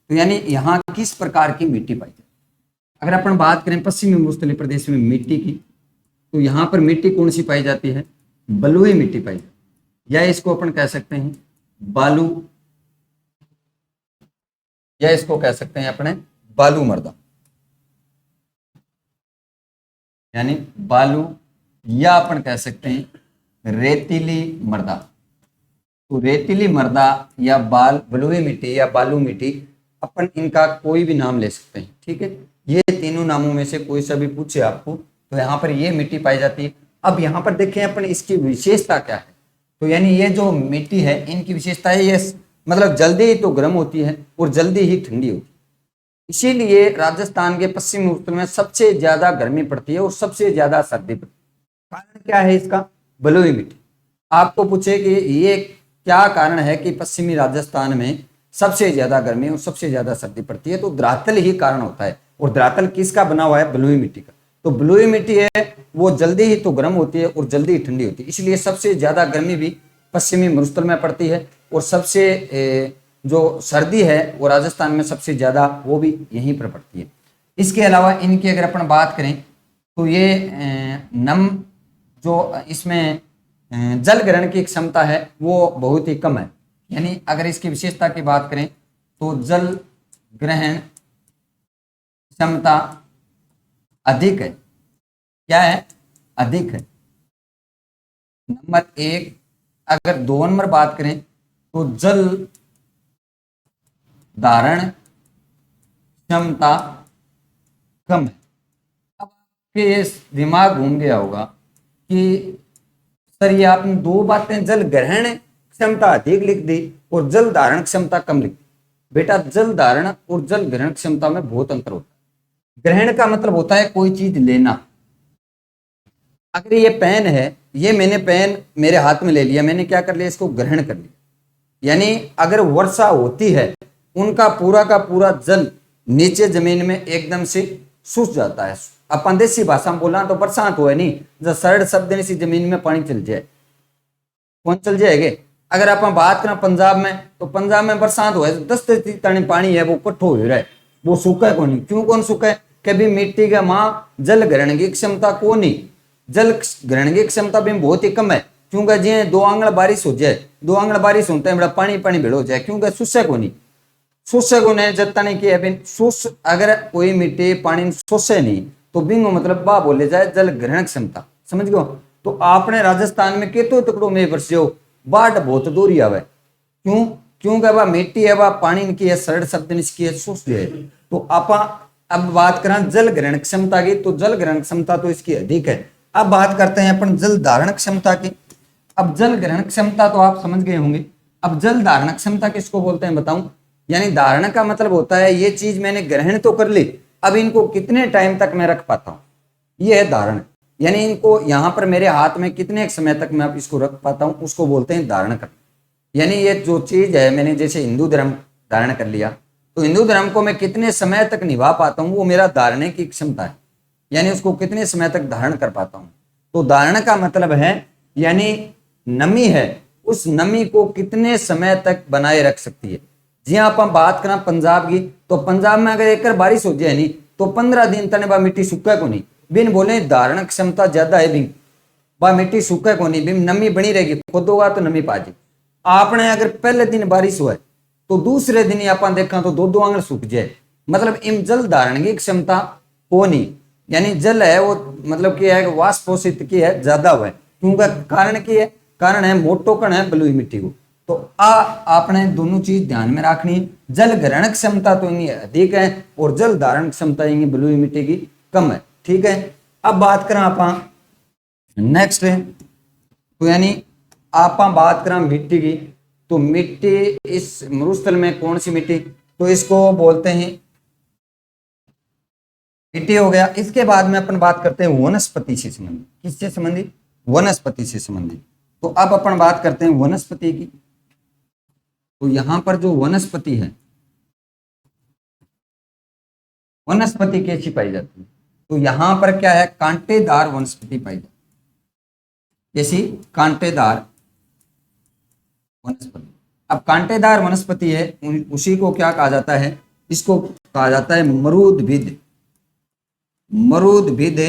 तो यानी यहाँ किस प्रकार की मिट्टी पाई जाती है। अगर अपन बात करें पश्चिमी मरुस्थलीय प्रदेश में मिट्टी की, तो यहाँ पर मिट्टी कौन सी पाई जाती है, बलुई मिट्टी पाई जाती है, या इसको अपन कह सकते हैं बालू, या इसको कह सकते हैं अपने बालू मृदा, यानी बालू, या अपन कह सकते हैं रेतीली मृदा। तो रेतीली मृदा या बलुई मिट्टी या बालू मिट्टी, अपन इनका कोई भी नाम ले सकते हैं। ठीक है, ये तीनों नामों में से कोई सा भी पूछे आपको तो यहाँ पर ये मिट्टी पाई जाती है। अब यहाँ पर देखें अपन इसकी विशेषता क्या है, तो यानी ये जो मिट्टी है इनकी विशेषता है ये मतलब जल्दी ही तो गर्म होती है और जल्दी ही ठंडी होती है। इसीलिए राजस्थान के पश्चिमी उत्तर में सबसे ज्यादा गर्मी पड़ती है और सबसे ज्यादा सर्दी पड़ती है। कारण क्या है इसका, बलुई मिट्टी। आपको पूछे कि ये क्या कारण है कि पश्चिमी राजस्थान में सबसे ज्यादा गर्मी और सबसे ज्यादा सर्दी पड़ती है, तो धरातल ही कारण होता है। और धरातल किसका बना हुआ है, बलुई मिट्टी का। तो बलुई मिट्टी है वो जल्दी ही तो गर्म होती है और जल्दी ही ठंडी होती है, इसलिए सबसे ज्यादा गर्मी भी पश्चिमी मरुस्थल में पड़ती है और सबसे जो सर्दी है वो राजस्थान में सबसे ज्यादा वो भी यहीं पर पड़ती है। इसके अलावा इनकी अगर अपन बात करें तो ये नम जो इसमें जल ग्रहण की क्षमता है वो बहुत ही कम है। यानी अगर इसकी विशेषता की बात करें तो जल ग्रहण क्षमता अधिक है। क्या है, अधिक है। नंबर 1, अगर 2 नंबर बात करें तो जल धारण क्षमता कम है। अब आपके दिमाग घूम गया होगा कि सर ये आपने 2 बातें, जल ग्रहण क्षमता अधिक लिख दी और जल धारण क्षमता कम लिख दी। बेटा जल धारण और जल ग्रहण क्षमता में बहुत अंतर होता है। ग्रहण का मतलब होता है कोई चीज लेना। अगर ये पेन है, ये मैंने पेन मेरे हाथ में ले लिया, मैंने क्या कर लिया, इसको ग्रहण कर लिया। यानी अगर वर्षा होती है उनका पूरा का पूरा जल नीचे जमीन में एकदम से सूख जाता है। अपन देसी भाषा में बोला तो बरसात हुआ नहीं, जब सरल शब्द सी जमीन में पानी चल जाए, कौन चल जाएंगे। अगर अपन बात करें पंजाब में, तो पंजाब में बरसात हुआ है 10 तनी पानी है वो कट्ठो हो रहा है, वो सूखा है कौन, क्यों कौन सूखा है, कभी मिट्टी का माँ जल ग्रहण की क्षमता को नहीं, जल ग्रहण की क्षमता भी बहुत ही कम है। क्योंकि जी 2 आंगल बारिश हो जाए, 2 आंगल बारिश होता है बड़ा पानी पानी भेड़ हो जाए, क्योंकि सुस्से को नहीं, सुस्से को नहीं जत्ता नहीं किया बिन सुस, अगर कोई मिट्टी पानी सुस्से नहीं तो बिंगो मतलब बा बोले जाए जल ग्रहण क्षमता, समझ गो। तो आपने राजस्थान में केतो टुकड़ों में बरसियो बाट बहुत दूरी आवे, क्यों, क्योंकि वह मिट्टी है, वह पानी की है, सरल शब्द की है, सुस है। तो आप अब बात करें जल ग्रहण क्षमता की, तो जल ग्रहण क्षमता तो इसकी अधिक है। अब बात करते हैं अपन जल धारण क्षमता की। अब जल ग्रहण क्षमता तो आप समझ गए होंगे। अब जल धारण क्षमता किसको बोलते हैं बताऊं, यानी धारण का मतलब होता है ये चीज मैंने ग्रहण तो कर ली, अब इनको कितने टाइम तक मैं रख पाता हूं, ये है धारण। यानी इनको यहाँ पर मेरे हाथ में कितने एक समय तक मैं अब इसको रख पाता हूँ, उसको बोलते हैं धारण करना। यानी ये जो चीज है, मैंने जैसे हिंदू धर्म धारण कर लिया, तो हिंदू धर्म को मैं कितने समय तक निभा पाता हूँ, वो मेरा धारणे की क्षमता है, यानी उसको कितने समय तक धारण कर पाता हूँ। तो धारण का मतलब है यानी नमी है, उस नमी को कितने समय तक बनाए रख सकती है। जी आप बात करें पंजाब की, तो पंजाब में अगर एक बारिश हो जाए नहीं तो 15 दिन तक बा मिट्टी सूखा को नहीं, बिन बोले धारण क्षमता ज्यादा है बिन बा मिट्टी सूखा को नहीं, बिन नमी बनी रहेगी, खोदोगा तो नमी पाजी। आपने अगर पहले दिन बारिश हुआ तो दूसरे दिन आप देखा तो 2-2 आंगन सूख जाए, मतलब इन जल धारण की क्षमता हो नहीं, यानी जल है वो मतलब क्या है, वाष्पोषित की है ज्यादा हुआ है, क्योंकि कारण की है, कारण है मोटो कण है बलुई मिट्टी को। तो आपने दोनों चीज ध्यान में रखनी है, जल ग्रहण क्षमता तो इनकी अधिक है और जल धारण क्षमता इनकी बलुई मिट्टी की कम है। ठीक है, अब बात करें आप नेक्स्ट है, तो यानी आप बात करें मिट्टी की, तो मिट्टी इस मरुस्थल में कौन सी मिट्टी, तो इसको बोलते हैं मिट्टी हो गया। इसके बाद में अपन बात करते हैं वनस्पति से संबंधित, किससे संबंधित, वनस्पति से संबंधित। तो अब अपन बात करते हैं वनस्पति की, तो यहां पर जो वनस्पति है, वनस्पति कैसी पाई जाती है, तो यहां पर क्या है, कांटेदार वनस्पति पाई जाती है, जैसी कांटेदार वनस्पति। अब कांटेदार वनस्पति है, उसी को क्या कहा जाता है, इसको कहा जाता है मरूदभिद, मरूदभिद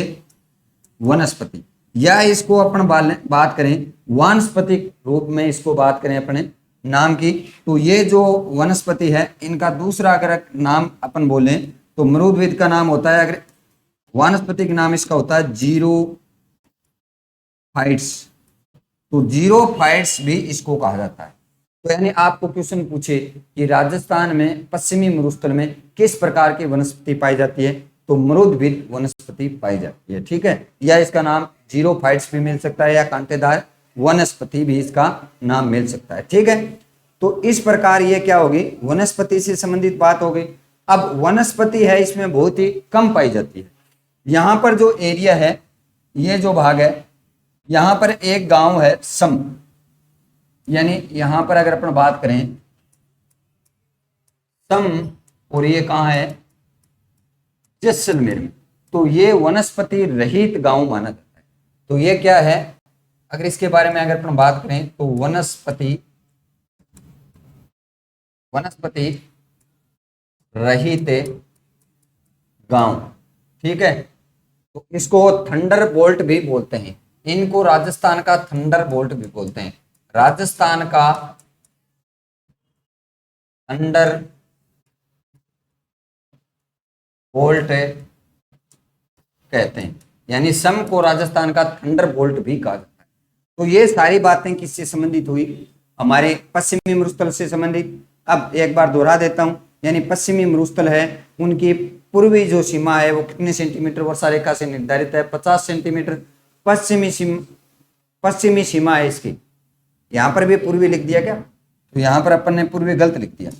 वनस्पति, या इसको अपन बात करें वानस्पतिक रूप में, इसको बात करें अपने नाम की, तो ये जो वनस्पति है इनका दूसरा अगर नाम अपन बोलें तो मरूदभिद का नाम होता है, अगर वानस्पतिक नाम इसका होता है जीरोफाइट्स, तो जीरोफाइट्स भी इसको कहा जाता है। तो यानी आपको क्वेश्चन पूछे कि राजस्थान में पश्चिमी मरुस्थल में किस प्रकार की वनस्पति पाई जाती है, तो मरूदभिद वनस्पति पाई जाती है। ठीक है, या इसका नाम जीरोफाइट्स भी मिल सकता है, या कांटेदार वनस्पति भी इसका नाम मिल सकता है। ठीक है, तो इस प्रकार ये क्या होगी, वनस्पति से संबंधित बात हो गई। अब वनस्पति है इसमें बहुत ही कम पाई जाती है। यहां पर जो एरिया है, ये जो भाग है, यहां पर एक गांव है सम, यानी यहां पर अगर अपन बात करें सम, और ये कहां है, जैसलमेर में, तो ये वनस्पति रहित गांव माना जाता है। तो ये क्या है, अगर इसके बारे में अगर अपन बात करें तो वनस्पति रहित गांव। ठीक है, तो इसको थंडर बोल्ट भी बोलते हैं, इनको राजस्थान का थंडर बोल्ट भी बोलते हैं, राजस्थान का थंडर बोल्ट कहते हैं, यानी सम को राजस्थान का थंडर बोल्ट भी कहा जाता है। तो ये सारी बातें किससे संबंधित हुई, हमारे पश्चिमी मरुस्थल से संबंधित। अब एक बार दोहरा देता हूं, यानी पश्चिमी मरुस्थल है, उनकी पूर्वी जो सीमा है वो कितने सेंटीमीटर वर्षा रेखा से निर्धारित है, 50 सेंटीमीटर पश्चिमी सीमा है इसकी। यहां पर भी पूर्वी लिख दिया क्या, तो यहां पर अपन ने पूर्वी गलत लिख दिया,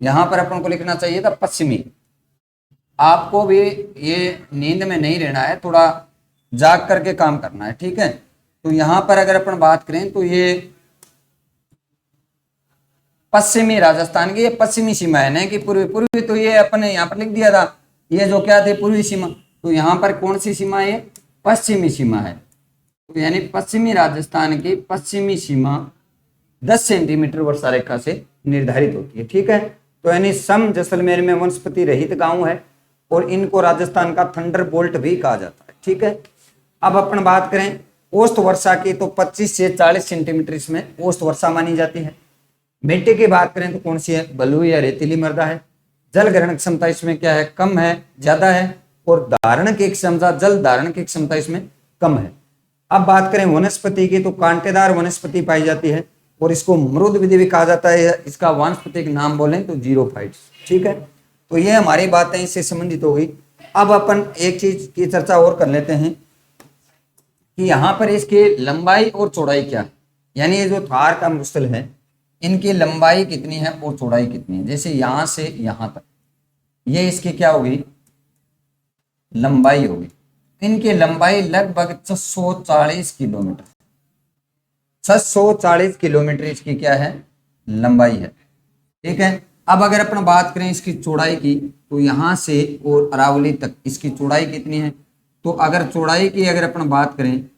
यहां पर अपन को लिखना चाहिए था पश्चिमी। आपको भी ये नींद में नहीं रहना है, थोड़ा जाग करके काम करना है। ठीक है, तो यहां पर अगर अपन बात करें तो ये पश्चिमी राजस्थान की ये पश्चिमी सीमा है, नहीं कि पूर्वी, पूर्वी तो ये अपन ने यहाँ पर लिख दिया था, ये जो क्या थे पूर्वी सीमा, तो यहाँ पर कौन सी सीमा है, पश्चिमी सीमा है। तो यानी पश्चिमी राजस्थान की पश्चिमी सीमा 10 सेंटीमीटर वर्षा रेखा से निर्धारित होती है। ठीक है, तो यानी सम जैसलमेर में वनस्पति रहित गांव है और इनको राजस्थान का थंडर बोल्ट भी कहा जाता है। ठीक है, अब अपन बात करें औसत वर्षा की, तो 25 से 40 सेंटीमीटर इसमें औसत वर्षा मानी जाती है। मिट्टी की बात करें तो कौन सी है, बलुई या रेतीली मृदा है। जल ग्रहण क्षमता इसमें क्या है, कम है, ज्यादा है, और धारण की क्षमता, जल धारण की क्षमता इसमें कम है। अब बात करें वनस्पति की, तो कांटेदार वनस्पति पाई जाती है और इसको मरूदभिद भी कहा जाता है, इसका वानस्पतिक नाम बोलें तो जीरोफाइट्स। ठीक है, तो ये हमारी बातें इससे संबंधित हो गई। अब अपन एक चीज की चर्चा और कर लेते हैं कि यहाँ पर इसकी लंबाई और चौड़ाई क्या है, यानी ये जो थार का मरुस्थल है इनकी लंबाई कितनी है और चौड़ाई कितनी है। जैसे यहां से यहां तक ये इसकी क्या होगी, लंबाई होगी। इनकी लंबाई लगभग 640 किलोमीटर, 640 किलोमीटर इसकी क्या है, लंबाई है। ठीक है, अब अगर अपन बात करें इसकी चौड़ाई की, तो यहां से और अरावली तक इसकी चौड़ाई कितनी है, तो अगर चौड़ाई की अगर अपन बात करें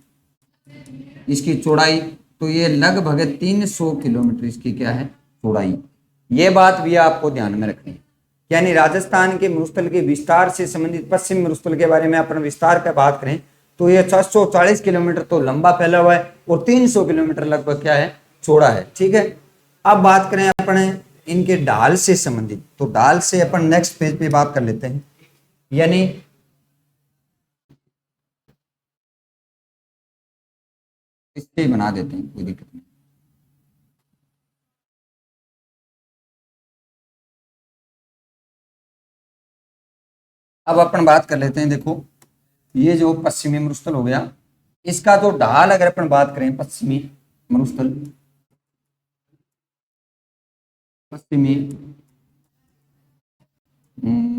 इसकी चौड़ाई, तो ये लगभग 300 किलोमीटर इसकी क्या है, चौड़ाई। ये बात भी आपको ध्यान में रखनी है। यानी राजस्थान के मरुस्थल के विस्तार से संबंधित पश्चिम मरुस्थल के बारे में अपन विस्तार पर बात करें, तो ये 640 किलोमीटर तो लंबा फैला हुआ है और 300 किलोमीटर लगभग क्या है, चौड़ा है। ठीक है, अब बात करें अपने इनके ढाल से संबंधित, तो ढाल से अपन नेक्स्ट पेज पे बात कर लेते हैं। यानी इससे बना देते हैं, कोई दिक्कत नहीं। अब अपन बात कर लेते हैं, देखो ये जो पश्चिमी मरुस्थल हो गया, इसका जो ढाल अगर अपन बात करें, पश्चिमी मरुस्थल, पश्चिमी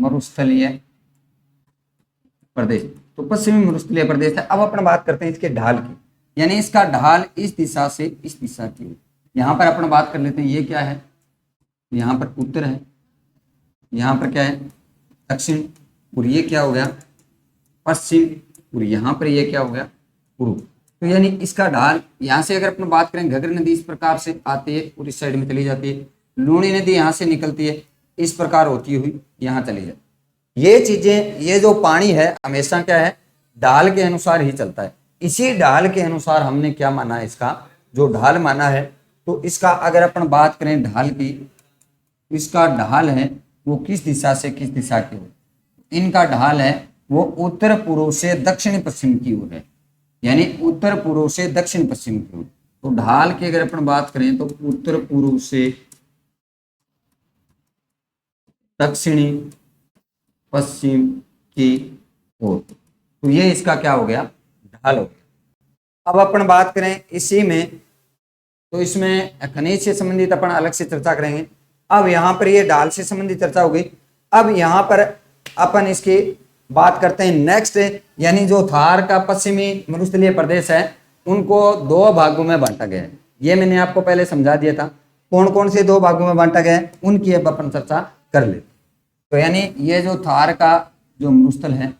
मरुस्थलीय प्रदेश, तो पश्चिमी मरुस्थलीय प्रदेश है। अब अपन बात करते हैं इसके ढाल की, यानी इसका ढाल इस दिशा से इस दिशा की। यहां पर अपन बात कर लेते हैं, ये क्या है, यहाँ पर उत्तर है, यहाँ पर क्या है, दक्षिण, और ये क्या हो गया, पश्चिम, और यहाँ पर ये क्या हो गया, पूर्व। तो यानी इसका ढाल यहाँ से अगर अपन बात करें, घग्गर नदी इस प्रकार से आती है और इस साइड में चली जाती है, लूणी नदी यहाँ से निकलती है, इस प्रकार होती हुई यहाँ चली जाती है। ये चीजें, ये जो पानी है हमेशा क्या है, ढाल के अनुसार ही चलता है। इसी ढाल के अनुसार हमने क्या माना है, इसका जो ढाल माना है, तो इसका अगर अपन बात करें ढाल की, इसका ढाल है वो किस दिशा से किस दिशा की ओर, इनका ढाल है वो उत्तर पूर्व से दक्षिण पश्चिम की ओर है, यानी उत्तर पूर्व से दक्षिण पश्चिम की ओर। तो ढाल की अगर अपन बात करें, तो उत्तर पूर्व से दक्षिणी पश्चिम की ओर, तो ये इसका क्या हो गया, ढाल हो गया। अब अपन बात करें इसी में, तो इसमें खनिज से संबंधित अपन अलग से चर्चा करेंगे। अब यहाँ पर ये ढाल से संबंधित चर्चा हो गई। अब यहाँ पर अपन इसकी बात करते हैं नेक्स्ट, यानी जो थार का पश्चिमी मरुस्थलीय प्रदेश है, उनको दो भागों में बांटा गया है। ये मैंने आपको पहले समझा दिया था, कौन कौन से दो भागों में बांटा गया है, उनकी अब अपन चर्चा कर लेते। तो यानी ये जो थार का जो मरुस्थल है,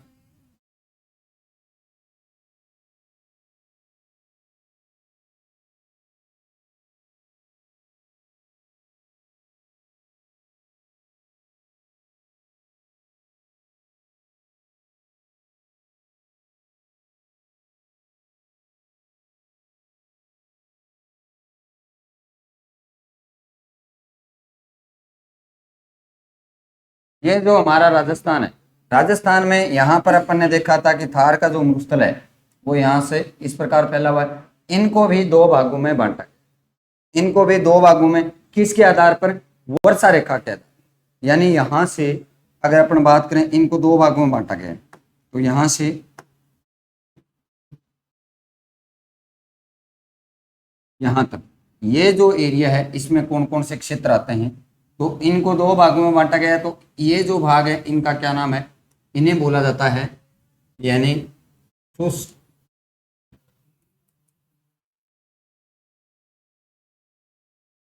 ये जो हमारा राजस्थान है, राजस्थान में यहाँ पर अपन ने देखा था कि थार का जो मरुस्थल है वो यहाँ से इस प्रकार फैला हुआ है। इनको भी दो भागों में बांटा, इनको भी दो भागों में, किसके आधार पर, वर्षा रेखा के आधार। यानी यहाँ से अगर अपन बात करें, इनको दो भागों में बांटा गया है, तो यहाँ से यहाँ तक ये जो एरिया है, इसमें कौन कौन से क्षेत्र आते हैं, तो इनको दो भागों में बांटा गया है। तो ये जो भाग है इनका क्या नाम है, इन्हें बोला जाता है यानी शुष्क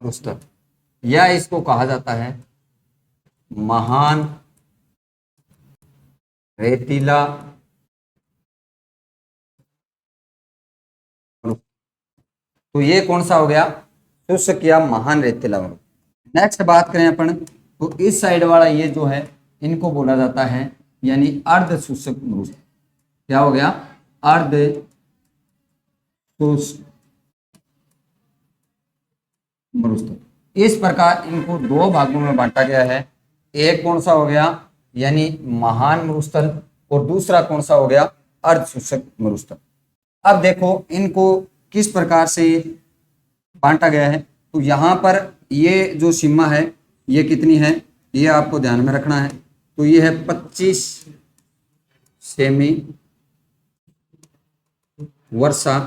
मरुस्थल, या इसको कहा जाता है महान रेतीला मरुस्थल। तो ये कौन सा हो गया, शुष्क या महान रेतीला मरुस्थल। नेक्स्ट बात करें अपन, तो इस साइड वाला ये जो है, इनको बोला जाता है यानी अर्ध शुष्क मरुस्थल। क्या हो गया, अर्ध शुष्क मरुस्थल। इस प्रकार इनको दो भागों में बांटा गया है। एक कौन सा हो गया, यानी महान मरुस्थल, और दूसरा कौन सा हो गया, अर्ध शुष्क मरुस्थल। अब देखो इनको किस प्रकार से बांटा गया है, तो यहाँ पर ये जो सीमा है ये कितनी है, ये आपको ध्यान में रखना है। तो ये है 25 सेमी वर्षा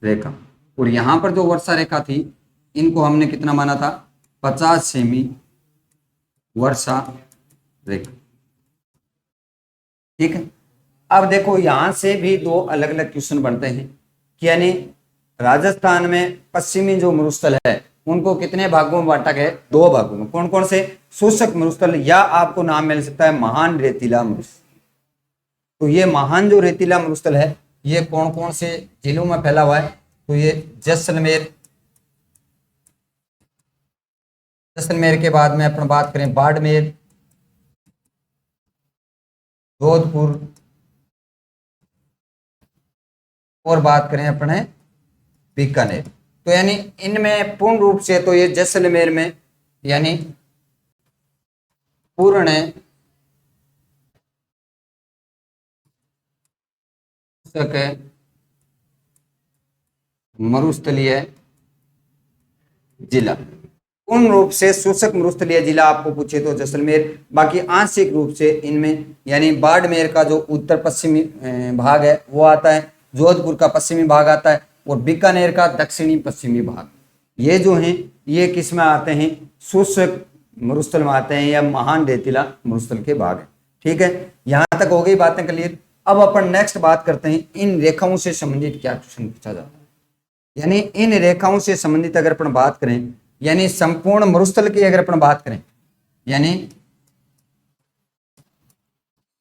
रेखा, और यहाँ पर जो वर्षा रेखा थी, इनको हमने कितना माना था, 50 सेमी वर्षा रेखा। ठीक है, अब देखो यहां से भी दो अलग अलग क्वेश्चन बनते हैं कि यानी राजस्थान में पश्चिमी जो मरुस्थल है उनको कितने भागों में बांटा गया है? दो भागों में। कौन कौन से? शुष्क मरुस्थल, या आपको नाम मिल सकता है महान रेतीला मरुस्थल। तो ये महान जो रेतीला मरुस्थल है ये कौन कौन से जिलों में फैला हुआ है? तो ये जैसलमेर, जैसलमेर के बाद में अपन बात करें बाड़मेर, जोधपुर, और बात करें अपने बीकानेर। तो यानी इनमें पूर्ण रूप से तो ये जैसलमेर में यानी पूर्ण मरुस्थलीय जिला, पूर्ण रूप से शुष्क मरुस्थलीय जिला आपको पूछे तो जैसलमेर। बाकी आंशिक रूप से इनमें यानी बाड़मेर का जो उत्तर पश्चिमी भाग है वो आता है, जोधपुर का पश्चिमी भाग आता है, और बीकानेर का दक्षिणी पश्चिमी भाग। ये जो हैं ये किस में आते हैं? शुष्क मरुस्थल में आते हैं, या महान रेतीला मरुस्थल के भाग है। ठीक है, यहां तक हो गई बातें क्लियर। अब अपन नेक्स्ट बात करते हैं इन रेखाओं से संबंधित क्या क्वेश्चन पूछा जाता है। यानी इन रेखाओं से संबंधित अगर अपन बात करें, यानी संपूर्ण मरुस्थल की अगर अपन बात करें, यानी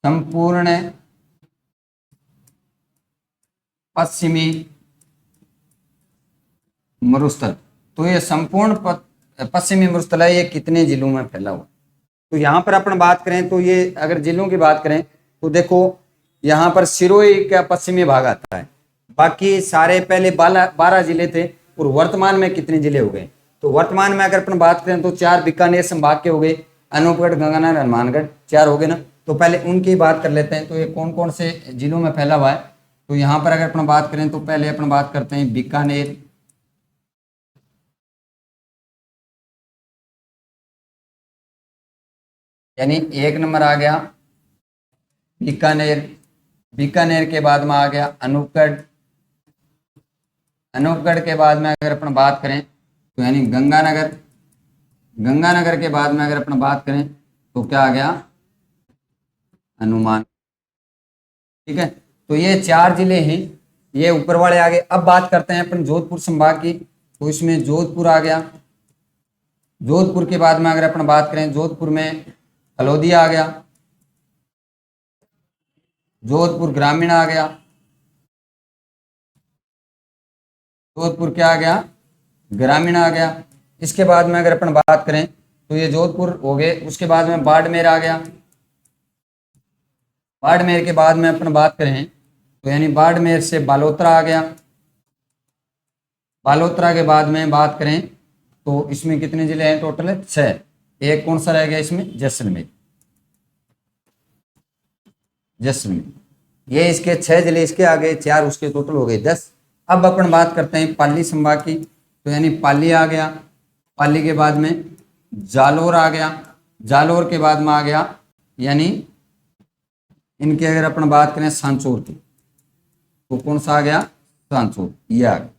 संपूर्ण पश्चिमी मरुस्थल, तो ये संपूर्ण पश्चिमी मरुस्थल है, ये कितने जिलों में फैला हुआ? तो यहां पर अपन बात करें तो ये अगर जिलों की बात करें तो देखो यहां पर सिरोही का पश्चिमी भाग आता है। बाकी सारे पहले 12 जिले थे, और वर्तमान में कितने जिले हो गए? तो वर्तमान में अगर अपन बात करें तो 4 बीकानेर संभाग के हो गए, अनूपगढ़, गंगानगर, हनुमानगढ़, 4 हो गए ना। तो पहले उनकी बात कर लेते हैं, तो ये कौन कौन से जिलों में फैला हुआ है? तो यहाँ पर अगर अपन बात करें तो पहले अपन बात करते हैं बीकानेर, यानी 1 नंबर आ गया बीकानेर। बीकानेर के बाद में आ गया अनूपगढ़, अनूपगढ़ के बाद में अगर अपन बात करें तो यानी गंगानगर, गंगानगर के बाद में अगर अपन बात करें तो क्या आ गया? हनुमान। ठीक है, तो ये 4 जिले हैं, ये ऊपर वाले आ गए। अब बात करते हैं अपन जोधपुर संभाग की, तो इसमें जोधपुर आ गया। जोधपुर के बाद में अगर अपन बात करें जोधपुर में हलोदिया आ गया, जोधपुर ग्रामीण आ गया, जोधपुर क्या आ गया? ग्रामीण आ गया। इसके बाद में अगर अपन बात करें तो ये जोधपुर हो गए। उसके बाद में बाड़मेर आ गया। बाड़मेर के बाद में अपन बात करें तो यानी बाड़मेर से बालोतरा आ गया। बालोतरा के बाद में बात करें तो इसमें कितने जिले हैं? टोटल 6। एक कौन सा रह गया इसमें? जैसलमेर, जैसलमेर। ये इसके 6 जिले इसके आ गए, 4 उसके, टोटल हो गए 10। अब अपन बात करते हैं पाली संभाग की, तो यानी पाली आ गया। पाली के बाद में जालोर आ गया। जालोर के बाद में आ गया यानी इनके अगर अपन बात करें सांचौर की, तो कौन सा आ गया? सांचौर, ये आ गया।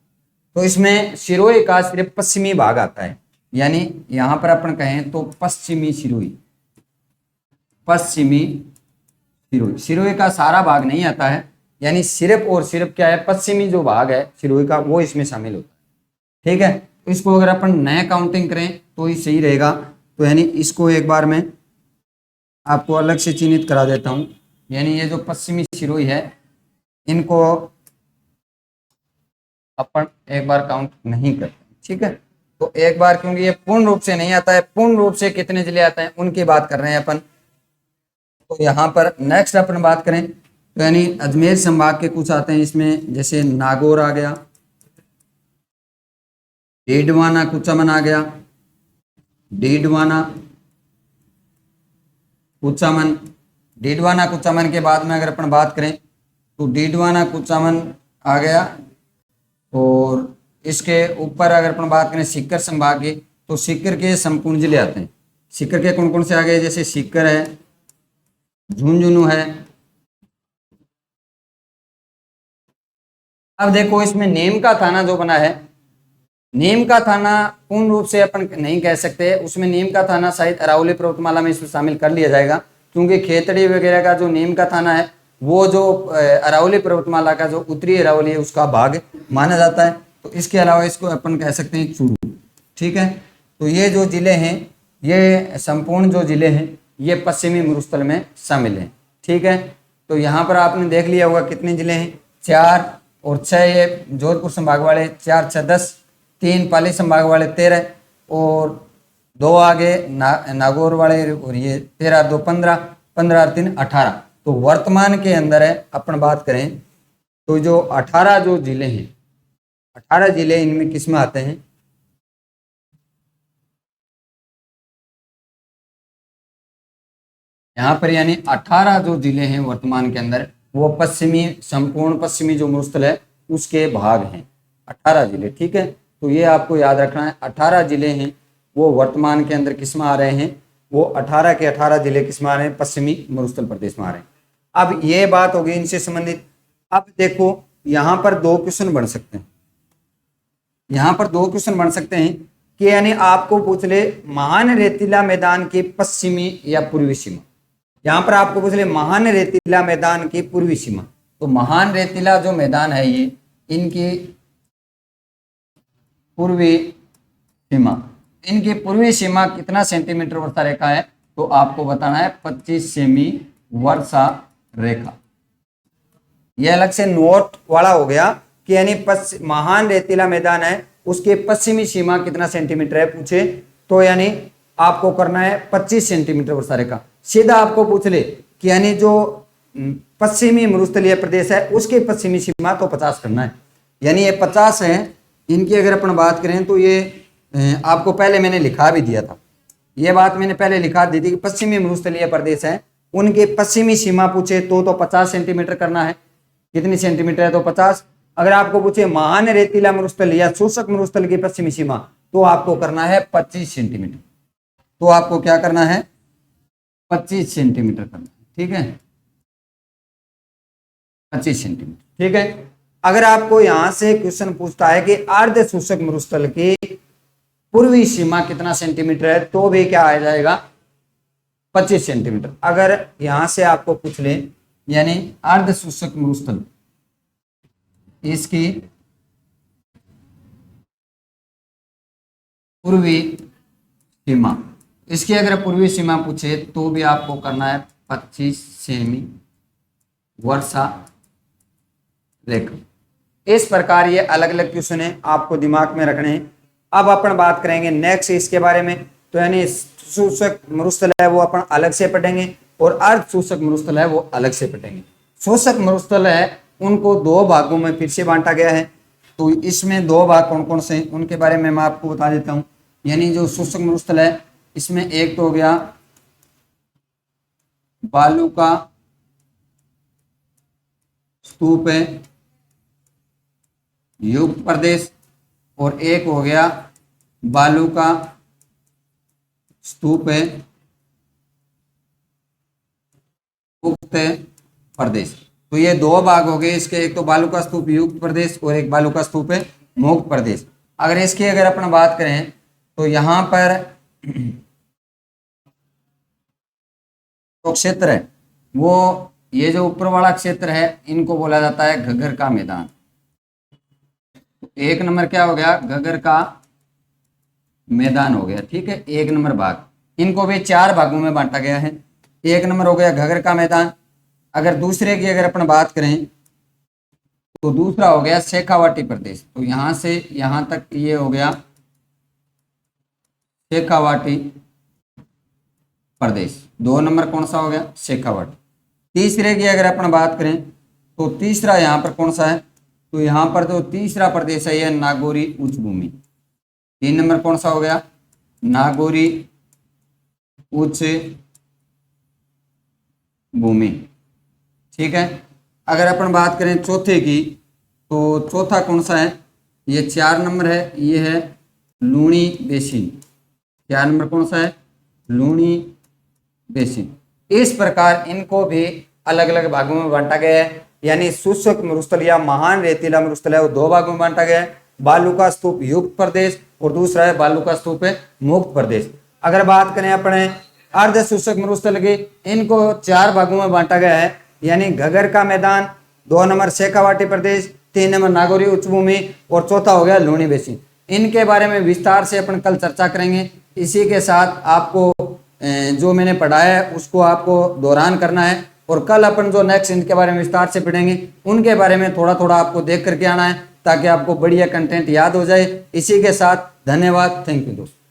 तो इसमें सिरोही का सिर्फ पश्चिमी भाग आता है, यानी यहां पर अपन कहें तो पश्चिमी सिरोही, पश्चिमी सिरोही। सिरोही का सारा भाग नहीं आता है, यानी सिर्फ और सिर्फ क्या है? पश्चिमी जो भाग है सिरोही का वो इसमें शामिल होता है। ठीक है, तो इसको अगर अपन नया काउंटिंग करें तो ही सही रहेगा। तो यानी इसको एक बार मैं आपको अलग से चिन्हित करा देता हूं, यानी ये जो पश्चिमी सिरोही है इनको अपन एक बार काउंट नहीं करते। ठीक है, तो एक बार, क्योंकि ये पूर्ण रूप से नहीं आता है, पूर्ण रूप से कितने जिले आते हैं उनकी बात कर रहे हैं अपन। तो यहाँ पर नेक्स्ट अपन बात करें तो यानी अजमेर संभाग के कुछ आते हैं इसमें, जैसे नागौर आ गया, डीडवाना कुचामन आ गया, डीडवाना कुचामन। डीडवाना कुचामन के बाद में अगर अपन बात करें तो डीडवाना कुचामन आ गया, और इसके ऊपर अगर अपन बात करें सीकर संभाग की, तो सीकर के संपूर्ण जिले आते हैं। सीकर के कौन कौन से आ गए? जैसे सीकर है, झुंझुनू है। अब देखो इसमें नीम का थाना जो बना है, नीम का थाना पूर्ण रूप से अपन नहीं कह सकते, उसमें नीम का थाना शायद अरावली पर्वतमाला में इसमें शामिल कर लिया जाएगा, क्योंकि खेतड़ी वगैरह का जो नीम का थाना है वो जो अरावली पर्वतमाला का जो उत्तरी अरावली है उसका भाग माना जाता है। तो इसके अलावा इसको अपन कह सकते हैं चूरू। ठीक है, तो ये जो जिले हैं, ये संपूर्ण जो जिले हैं ये पश्चिमी मरुस्थल में शामिल हैं। ठीक है, तो यहाँ पर आपने देख लिया होगा कितने जिले हैं, 4 और 6 ये जोधपुर संभाग वाले, 4 6 10, 3 पाली संभाग वाले 13 और 2 आगे नागौर वाले, और ये 13 2 15, 15 और 3 18। तो वर्तमान के अंदर है अपन बात करें तो जो 18 जो जिले हैं, 18 जिले इनमें किस में आते हैं, यहाँ पर यानी 18 जो जिले हैं वर्तमान के अंदर वो पश्चिमी, संपूर्ण पश्चिमी जो मरुस्थल है उसके भाग हैं, 18 जिले। ठीक है, तो ये आपको याद रखना है, 18 जिले हैं वो वर्तमान के अंदर किस में आ रहे हैं, वो 18 के 18 जिले किस में आ रहे हैं, पश्चिमी मरुस्थल प्रदेश में आ रहे हैं। अब ये बात होगी इनसे संबंधित। अब देखो यहाँ पर 2 क्वेश्चन बन सकते हैं, यहाँ पर 2 क्वेश्चन बन सकते हैं कि यानी आपको पूछ ले महान रेतीला मैदान की पश्चिमी या पूर्वी सीमा। यहाँ पर आपको पूछ ले महान रेतीला मैदान की पूर्वी सीमा, तो महान रेतीला जो मैदान है ये इनकी पूर्वी सीमा, इनकी पूर्वी सीमा कितना सेंटीमीटर वर्षा रेखा है, तो आपको बताना है 25 सेमी वर्षा रेखा। यह अलग से नोट वाला हो गया कि यानी महान रेतीला मैदान है उसके पश्चिमी सीमा कितना सेंटीमीटर है पूछे, तो यानी आपको करना है 25 सेंटीमीटर वर्षा रेखा। सीधा आपको पूछ ले कि यानी जो पश्चिमी मरुस्थलीय प्रदेश है उसके पश्चिमी सीमा, तो 50 करना है, यानी ये 50 है। इनकी अगर अपन बात करें तो ये आपको पहले मैंने लिखा भी दिया था, ये बात मैंने पहले लिखा दी थी कि पश्चिमी मरुस्थलीय प्रदेश है उनके पश्चिमी सीमा पूछे तो 50 सेंटीमीटर करना है। कितनी सेंटीमीटर है, तो 50। अगर आपको पूछे महान रेतीला मरुस्थल या शोषक मरुस्थल की पश्चिमी सीमा, तो आपको करना है 25 सेंटीमीटर, तो आपको क्या करना है 25 सेंटीमीटर करना है। ठीक है, 25 सेंटीमीटर। ठीक है, अगर आपको यहां से क्वेश्चन पूछता है कि अर्ध शोषक मरुस्थल की पूर्वी सीमा कितना सेंटीमीटर है, तो भी क्या आ जाएगा 25 सेंटीमीटर। अगर यहां से आपको पूछ ले यानी अर्ध शोषक मरुस्थल इसकी पूर्वी सीमा, इसकी अगर पूर्वी सीमा पूछे तो भी आपको करना है 25 सेमी वर्षा रेखा। इस प्रकार ये अलग अलग क्वेश्चन है, आपको दिमाग में रखने हैं। अब अपन बात करेंगे नेक्स्ट इसके बारे में, तो यानी शोषक मरुस्थल है वो अपन अलग से पढ़ेंगे और अर्ध शोषक मरुस्थल है वो अलग से पढ़ेंगे। शोषक मरुस्थल है उनको 2 भागों में फिर से बांटा गया है, तो इसमें 2 भाग कौन कौन से हैं उनके बारे में मैं आपको बता देता हूं। यानी जो शोषक मरुस्थल है इसमें एक तो हो गया बालू का स्तूप है युक्त प्रदेश, और एक हो गया बालू का स्तूप है मुक्त प्रदेश। तो ये 2 भाग हो गए इसके, एक तो बालू का स्तूप युक्त प्रदेश और एक बालू का स्तूप है मुक्त प्रदेश। अगर इसकी अगर अपन बात करें तो यहाँ पर तो क्षेत्र है वो ये जो ऊपर वाला क्षेत्र है इनको बोला जाता है घग्गर का मैदान। तो 1 नंबर क्या हो गया, घग्गर का मैदान हो गया। ठीक है, 1 नंबर भाग, इनको भी 4 भागों में बांटा गया है। 1 नंबर हो गया घग्गर का मैदान। अगर दूसरे की अगर अपन बात करें तो दूसरा हो गया शेखावाटी प्रदेश, तो यहां से यहां तक ये हो गया शेखावाटी प्रदेश। 2 नंबर कौन सा हो गया, शेखावाटी। तीसरे की अगर अपन बात करें तो तीसरा यहाँ पर कौन सा है, तो यहाँ पर जो तीसरा प्रदेश है यह नागौरी उच्च भूमि। 3 नंबर कौन सा हो गया, नागौरी उच्च भूमि। ठीक है, अगर अपन बात करें चौथे की तो चौथा कौन सा है, ये 4 नंबर है, ये है लूणी बेसिन। 4 नंबर कौन सा है, लूणी बेसिन। इस प्रकार इनको भी अलग अलग भागों में बांटा गया है। यानी शुष्क मरुस्थल या महान रेतीला मरुस्थल है वो 2 भागों में बांटा गया है, बालू का स्तूप युक्त प्रदेश और दूसरा है बालू का स्तूप है मुक्त प्रदेश। अगर बात करें अपने अर्ध शुष्क मरुस्थल की, इनको 4 भागों में बांटा गया है। यानी घगर का मैदान, 2 नंबर शेखावाटी प्रदेश, 3 नंबर नागौरी उच्चभूमि और चौथा हो गया लूणी बेसिन। इनके बारे में विस्तार से अपन कल चर्चा करेंगे। इसी के साथ आपको जो मैंने पढ़ाया है उसको आपको दोहरान करना है और कल अपन जो नेक्स्ट इनके बारे में विस्तार से पढ़ेंगे उनके बारे में थोड़ा थोड़ा आपको देख करके आना है ताकि आपको बढ़िया कंटेंट याद हो जाए। इसी के साथ धन्यवाद, थैंक यू दोस्तों।